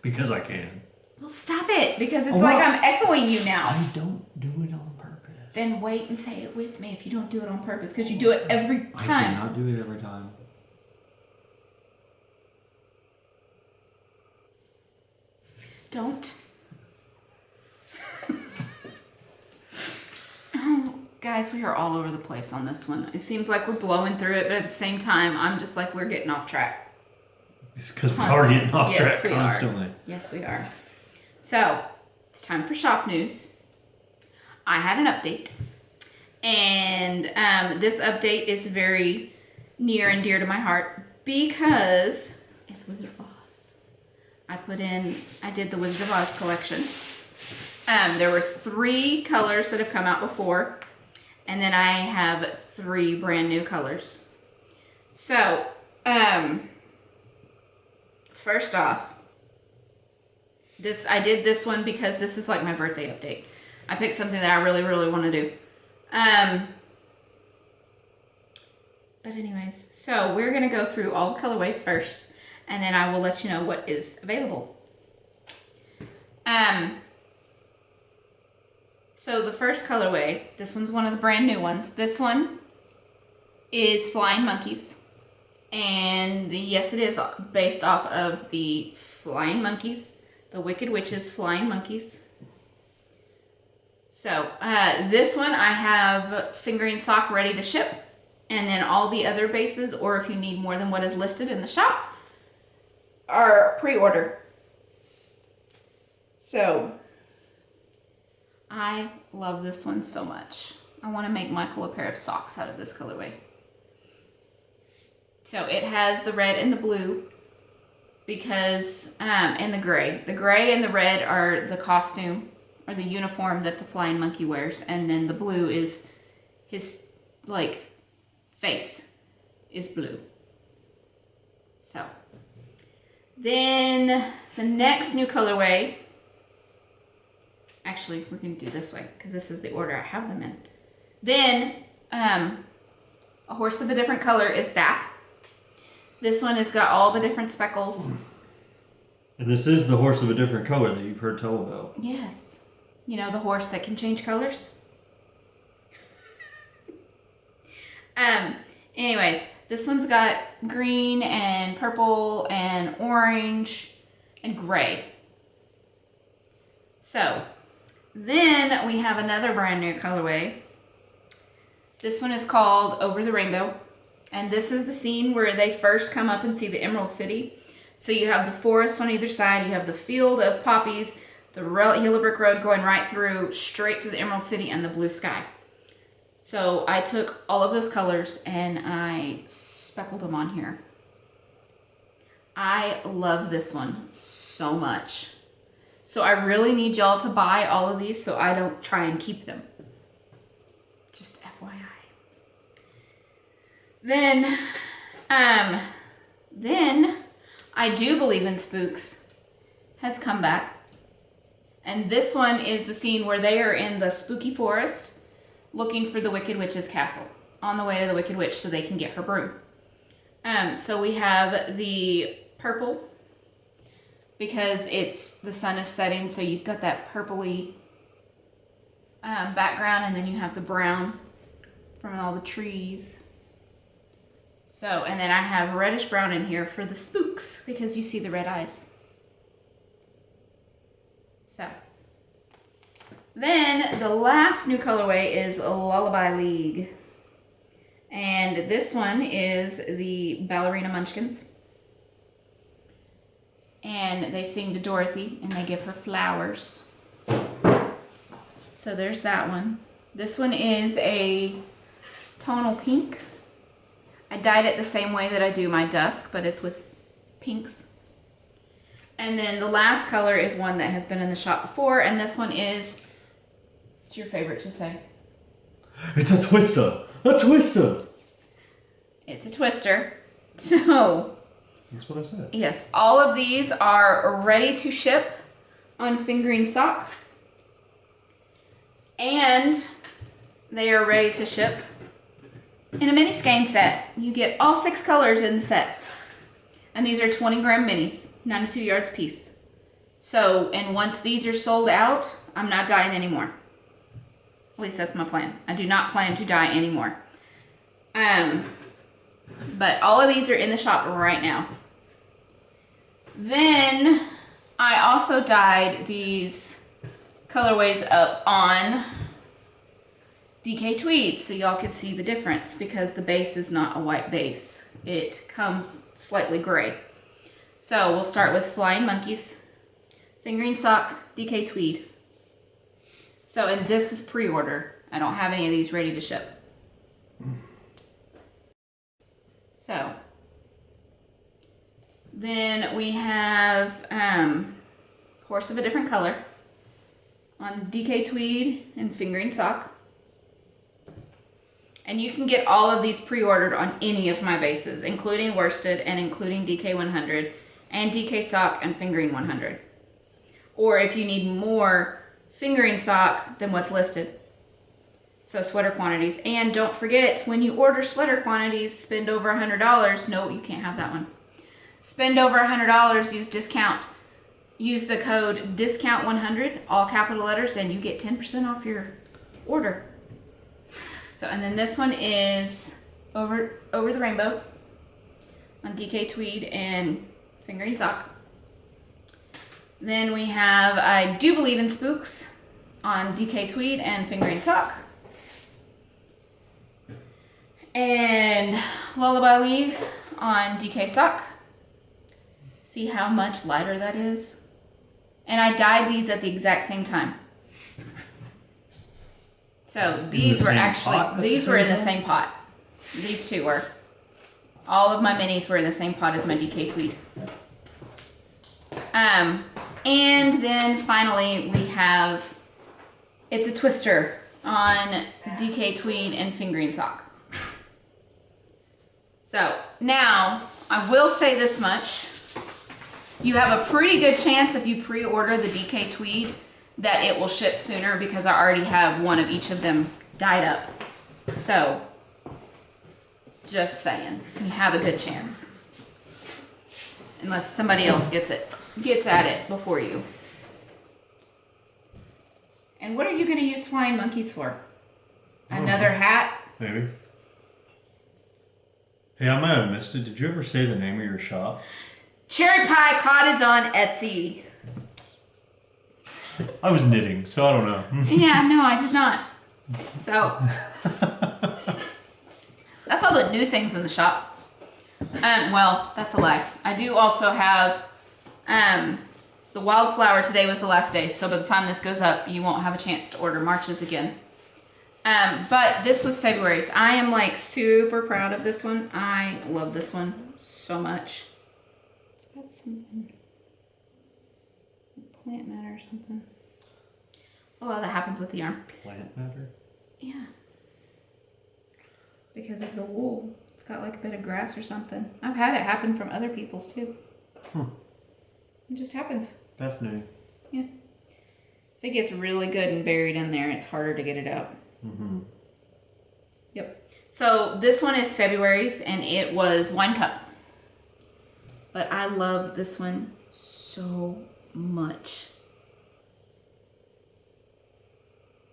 Because I can. Well, stop it, because it's like I'm echoing you now. I don't do it on purpose. Then wait and say it with me if you don't do it on purpose, because you do it every time. I do not do it every time. Don't. Oh, guys, we are all over the place on this one. It seems like we're blowing through it, but at the same time, I'm just like, we're getting off track. It's because we are getting off track constantly. Yes, we are. So, it's time for shop news. I had an update. And this update is very near and dear to my heart because it's Wizard of Oz. I did the Wizard of Oz collection. There were 3 colors that have come out before. And then I have 3 brand new colors. So, first off, I did this one because this is like my birthday update. I picked something that I really, really want to do. But anyways, so we're going to go through all the colorways first, and then I will let you know what is available. So the first colorway, this one's one of the brand new ones. This one is Flying Monkeys. And yes, it is based off of the Flying Monkeys, the Wicked Witch's Flying Monkeys. So this one I have fingering sock ready to ship. And then all the other bases, or if you need more than what is listed in the shop, are pre-order. So I love this one so much. I want to make Michael a pair of socks out of this colorway. So it has the red and the blue because, and the gray. The gray and the red are the costume or the uniform that the flying monkey wears. And then the blue is his, like, face is blue. So then the next new colorway, actually we're going to do this way because this is the order I have them in. Then a horse of a different color is back. This one has got all the different speckles. And this is the horse of a different color that you've heard tell about. Yes. You know, the horse that can change colors? Anyways, this one's got green and purple and orange and gray. So, then we have another brand new colorway. This one is called Over the Rainbow. And this is the scene where they first come up and see the Emerald City. So you have the forest on either side, you have the field of poppies, the yellow brick road going right through straight to the Emerald City and the blue sky. So I took all of those colors and I speckled them on here. I love this one so much. So I really need y'all to buy all of these so I don't try and keep them. Just FYI. Then I Do Believe in Spooks has come back. And this one is the scene where they are in the spooky forest looking for the Wicked Witch's castle on the way to the Wicked Witch so they can get her broom. So we have the purple because the sun is setting, so you've got that purpley background, and then you have the brown from all the trees. So, and then I have reddish brown in here for the spooks because you see the red eyes. So, then the last new colorway is Lullaby League. And this one is the Ballerina Munchkins. And they sing to Dorothy and they give her flowers. So there's that one. This one is a tonal pink. I dyed it the same way that I do my dusk, but it's with pinks. And then the last color is one that has been in the shop before, and this one is, what's your favorite to say? It's a twister. A twister. It's a twister. So, that's what I said. Yes, all of these are ready to ship on fingering sock. And they are ready to ship in a mini skein set. You get all 6 colors in the set. And these are 20-gram minis, 92 yards piece. So, and once these are sold out, I'm not dyeing anymore. At least that's my plan. I do not plan to dye anymore. But all of these are in the shop right now. Then I also dyed these colorways up on DK Tweed so y'all could see the difference because the base is not a white base. It comes slightly gray. So we'll start with Flying Monkeys, Fingering Sock, DK Tweed. So, and this is pre-order. I don't have any of these ready to ship. So, then we have Horse of a Different Color on DK Tweed and Fingering Sock. And you can get all of these pre-ordered on any of my bases, including worsted and including DK 100 and DK Sock and Fingering 100. Or if you need more fingering sock than what's listed. So sweater quantities. And don't forget, when you order sweater quantities, spend over $100. No, you can't have that one. Spend over $100, use discount. Use the code DISCOUNT100, all capital letters, and you get 10% off your order. So, and then this one is Over the Rainbow on DK Tweed and Fingering Sock. Then we have I Do Believe in Spooks on DK Tweed and Fingering Sock. And Lullaby League on DK Sock. See how much lighter that is? And I dyed these at the exact same time. So these were actually, these were in the same pot. These two were. All of my minis were in the same pot as my DK Tweed. And then finally we have It's a Twister on DK Tweed and Fingering Sock. So now I will say this much. You have a pretty good chance if you pre-order the DK Tweed that it will ship sooner because I already have one of each of them dyed up. So, just saying, you have a good chance. Unless somebody else gets at it before you. And what are you going to use Flying Monkeys for? Another hat? Maybe. Hey, I might have missed it. Did you ever say the name of your shop? Cherry Pie Cottage on Etsy. I was knitting, so I don't know. Yeah, no, I did not. So, that's all the new things in the shop. Well, that's a lie. I do also have, the Wildflower today was the last day, so by the time this goes up, you won't have a chance to order March's again. But this was February's. I am like super proud of this one. I love this one so much. It's got something, plant matter or something. Oh, well, that happens with the yarn. Plant matter? Yeah. Because of the wool. It's got like a bit of grass or something. I've had it happen from other people's too. It just happens. Fascinating. Yeah. If it gets really good and buried in there, it's harder to get it out. Mm-hmm. Yep. So this one is February's and it was Wine Cup. But I love this one so much.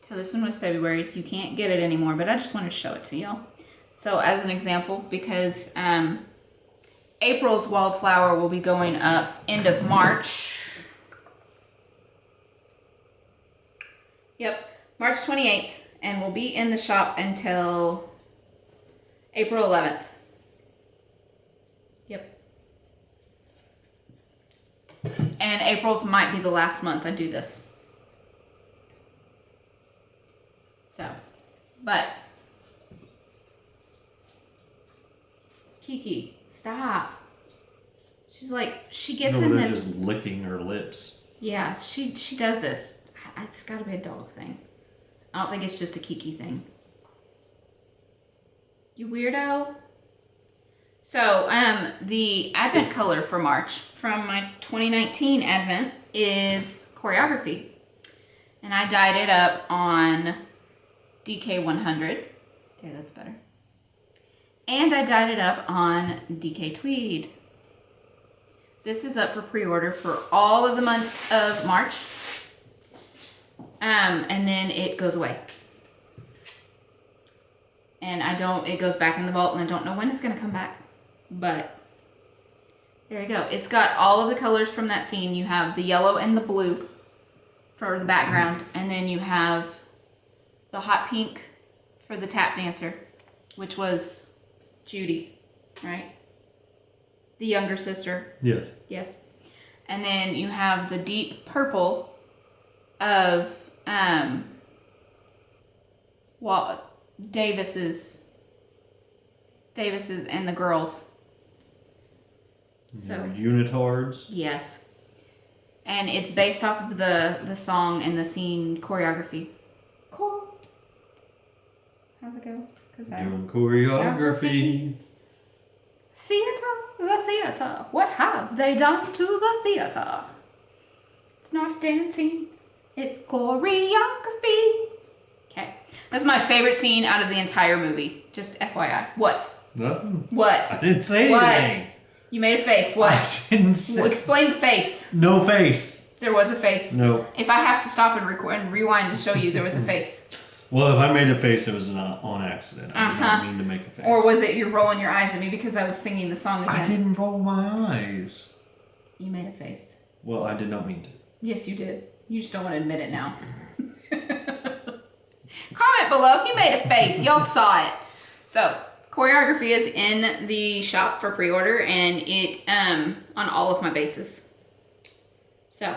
So this one was February's. You can't get it anymore, but I just wanted to show it to y'all. So as an example, because April's wildflower will be going up end of March. Yep, March 28th, and will be in the shop until April 11th. Yep. And April's might be the last month I do this. So, but Kiki, stop. She's like, she gets in they're this. just licking her lips. Yeah, she does this. It's got to be a dog thing. I don't think it's just a Kiki thing. You weirdo. So, the Advent color for March from my 2019 Advent is choreography. And I dyed it up on DK100. There, that's better. And I dyed it up on DK Tweed. This is up for pre-order for all of the month of March. And then it goes away. And it goes back in the vault, and I don't know when it's going to come back. But there you go. It's got all of the colors from that scene. You have the yellow and the blue for the background, and then you have the hot pink for the tap dancer, which was Judy, right? The younger sister. Yes. Yes. And then you have the deep purple of Davis's and the girls. So unitards. yes. And it's based off of the song and the scene choreography. How's it go? Doing choreography. The theater. What have they done to the theater? It's not dancing. It's choreography. Okay. That's my favorite scene out of the entire movie. Just FYI. What? Nothing. What? I didn't say anything. You made a face. What? I didn't say. Explain the face. No face. There was a face. No. If I have to stop and record and rewind to show you, there was a face. Well, if I made a face, it was on accident. I did not mean to make a face. Or was it you're rolling your eyes at me because I was singing the song again? I didn't roll my eyes. You made a face. Well, I did not mean to. Yes, you did. You just don't want to admit it now. Comment below if you made a face. Y'all saw it. So, choreography is in the shop for pre-order, and it on all of my bases. So,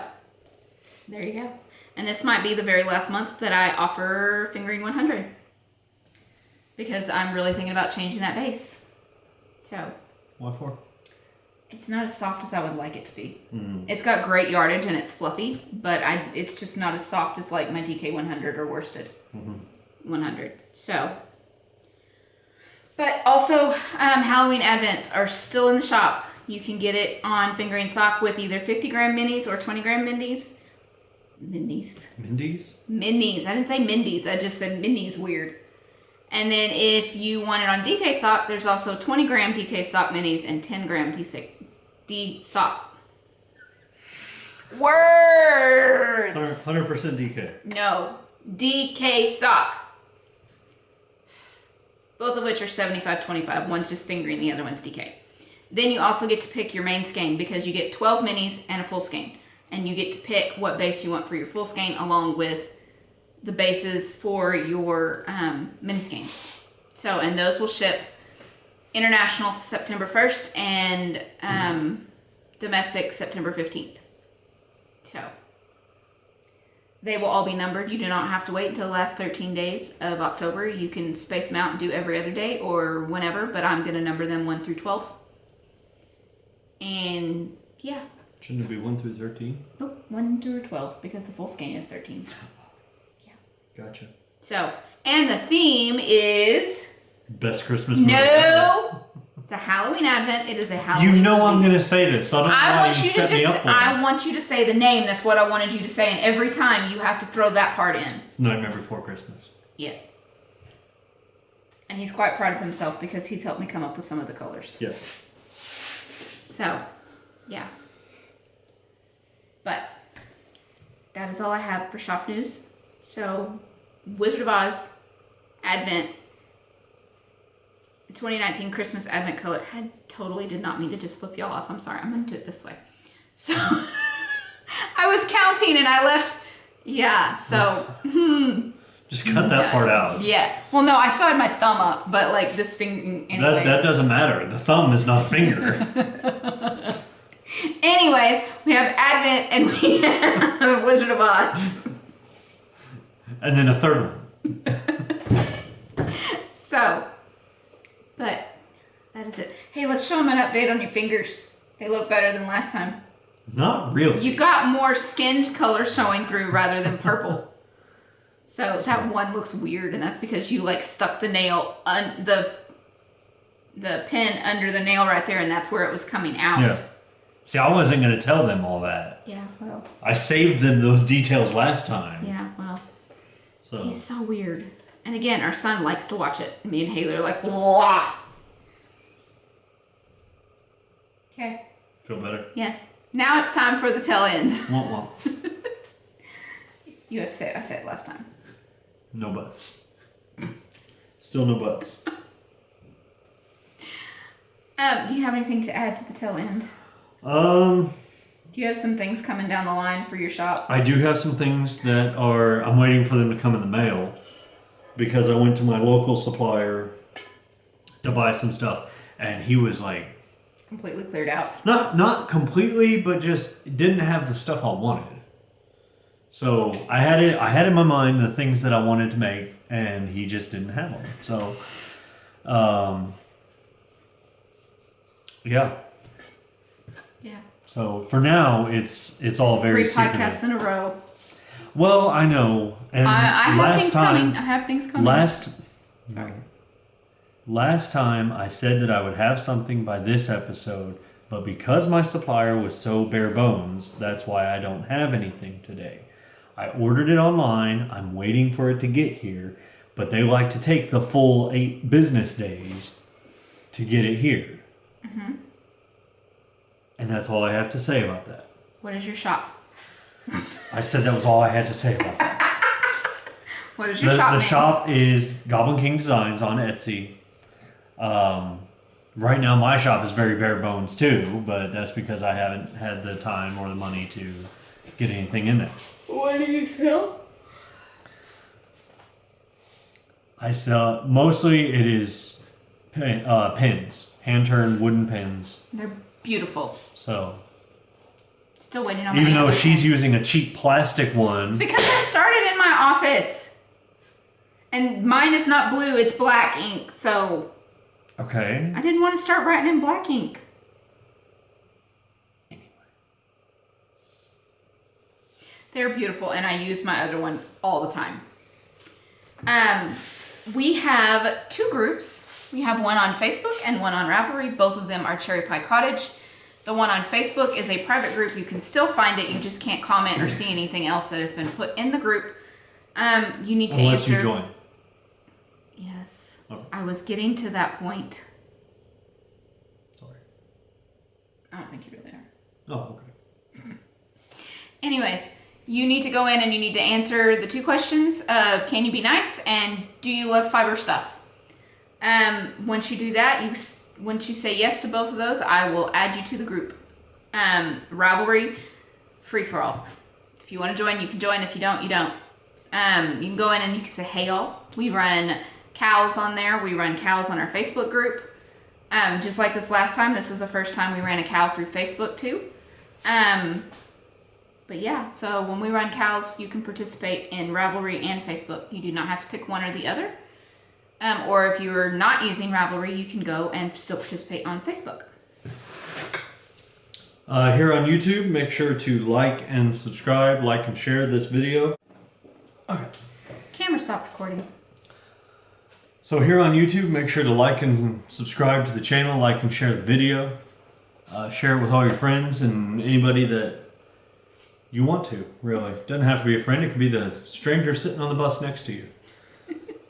there you go. And this might be the very last month that I offer Fingering 100. Because I'm really thinking about changing that base. So. What for? It's not as soft as I would like it to be. Mm. It's got great yardage and it's fluffy, but it's just not as soft as like my DK 100 or worsted 100. So. But also, Halloween Advents are still in the shop. You can get it on Fingering Sock with either 50 gram minis or 20 gram minis. Minis. Minis. I didn't say Mindy's. I just said minis. Weird. And then if you want it on DK Sock, there's also 20 gram DK Sock minis and 10 gram D Sock. Words. 100% DK. No. DK Sock. Both of which are 75-25. One's just fingering, the other one's DK. Then you also get to pick your main skein because you get 12 minis and a full skein. And you get to pick what base you want for your full skein along with the bases for your mini skeins. So, and those will ship international September 1st and domestic September 15th. So, they will all be numbered. You do not have to wait until the last 13 days of October. You can space them out and do every other day or whenever, but I'm going to number them 1 through 12. And yeah. Shouldn't it be 1 through 13? Nope, 1 through 12 because the full skein is 13. Yeah. Gotcha. So, and the theme is... Best Christmas movie. No! It's a Halloween Advent. It is a Halloween movie. I'm going to say this, so I don't know why you set me up for it. I want you to say the name. That's what I wanted you to say. And every time you have to throw that part in. It's Nightmare Before Christmas. Yes. And he's quite proud of himself because he's helped me come up with some of the colors. Yes. So, yeah. But that is all I have for shop news. So, Wizard of Oz, Advent, 2019 Christmas advent color. I totally did not mean to just flip y'all off. I'm sorry. I'm going to do it this way. So I was counting and I left. Yeah. So. Just cut that part out. Yeah. Well, no, I still had my thumb up, but like this finger. Anyways. That doesn't matter. The thumb is not a finger. Anyways, we have Advent and we have Wizard of Oz. And then a third one. So, but that is it. Hey, let's show them an update on your fingers. They look better than last time. Not really. You've got more skinned color showing through rather than purple. So that one looks weird, and that's because you like stuck the nail, the pin under the nail right there, and that's where it was coming out. Yeah. See, I wasn't going to tell them all that. Yeah, well. I saved them those details last time. Yeah, well. So. He's so weird. And again, our son likes to watch it. Me and Haley are like, wah. Okay. Feel better? Yes. Now it's time for the tail end. Womp womp. You have to say it. I said it last time. No buts. Still no buts. Do you have anything to add to the tail end? Do you have some things coming down the line for your shop? I do have some things that I'm waiting for them to come in the mail because I went to my local supplier to buy some stuff and he was like completely cleared out. Not completely, but just didn't have the stuff I wanted. So I had in my mind the things that I wanted to make and he just didn't have them. So yeah. Yeah. So for now, it's all very secretive. 3 podcasts in a row. Well, I know. And I have things coming. I have things coming. Last time I said that I would have something by this episode, but because my supplier was so bare bones, that's why I don't have anything today. I ordered it online. I'm waiting for it to get here, but they like to take the full 8 business days to get it here. Mm-hmm. And that's all I have to say about that. What is your shop? I said that was all I had to say about that. What is your shop name? The shop is Goblin King Designs on Etsy. Right now my shop is very bare bones too, but that's because I haven't had the time or the money to get anything in there. What do you sell? I sell, mostly it is pins, hand-turned wooden pins. They're beautiful. So, still waiting on my even though she's using a cheap plastic one. It's because I started in my office. And mine is not blue, it's black ink, so. Okay. I didn't want to start writing in black ink. Anyway. They're beautiful, and I use my other one all the time. We have 2 groups. We have one on Facebook and one on Ravelry. Both of them are Cherry Pie Cottage. The one on Facebook is a private group. You can still find it. You just can't comment or see anything else that has been put in the group. You need to Unless answer. you join. Yes. Okay. I was getting to that point. Sorry. I don't think you were there. Oh, okay. Anyways, you need to go in and you need to answer the 2 questions of can you be nice and do you love fiber stuff? Once you do that, once you say yes to both of those, I will add you to the group. Ravelry, free for all. If you want to join, you can join. If you don't, you don't. You can go in and you can say, hey y'all. We run KALs on there. We run KALs on our Facebook group. Just like this last time, this was the first time we ran a KAL through Facebook too. But yeah, so when we run KALs, you can participate in Ravelry and Facebook. You do not have to pick one or the other. Or if you're not using Ravelry, you can go and still participate on Facebook. Here on YouTube, make sure to like and subscribe, like and share this video. Okay. Camera stopped recording. So here on YouTube, make sure to like and subscribe to the channel, like and share the video. Share it with all your friends and anybody that you want to, really. It doesn't have to be a friend. It could be the stranger sitting on the bus next to you.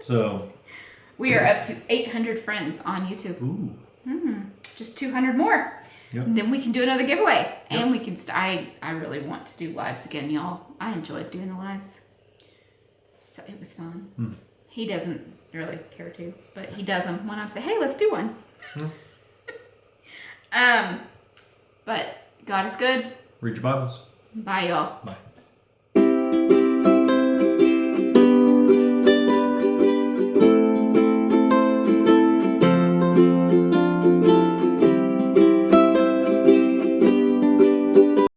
So... We are up to 800 friends on YouTube. Ooh. Just 200 more. Yep. Then we can do another giveaway. Yep. And we can... I really want to do lives again, y'all. I enjoyed doing the lives. So it was fun. He doesn't really care to, but he does them when I say, hey, let's do one. But God is good. Read your Bibles. Bye, y'all. Bye.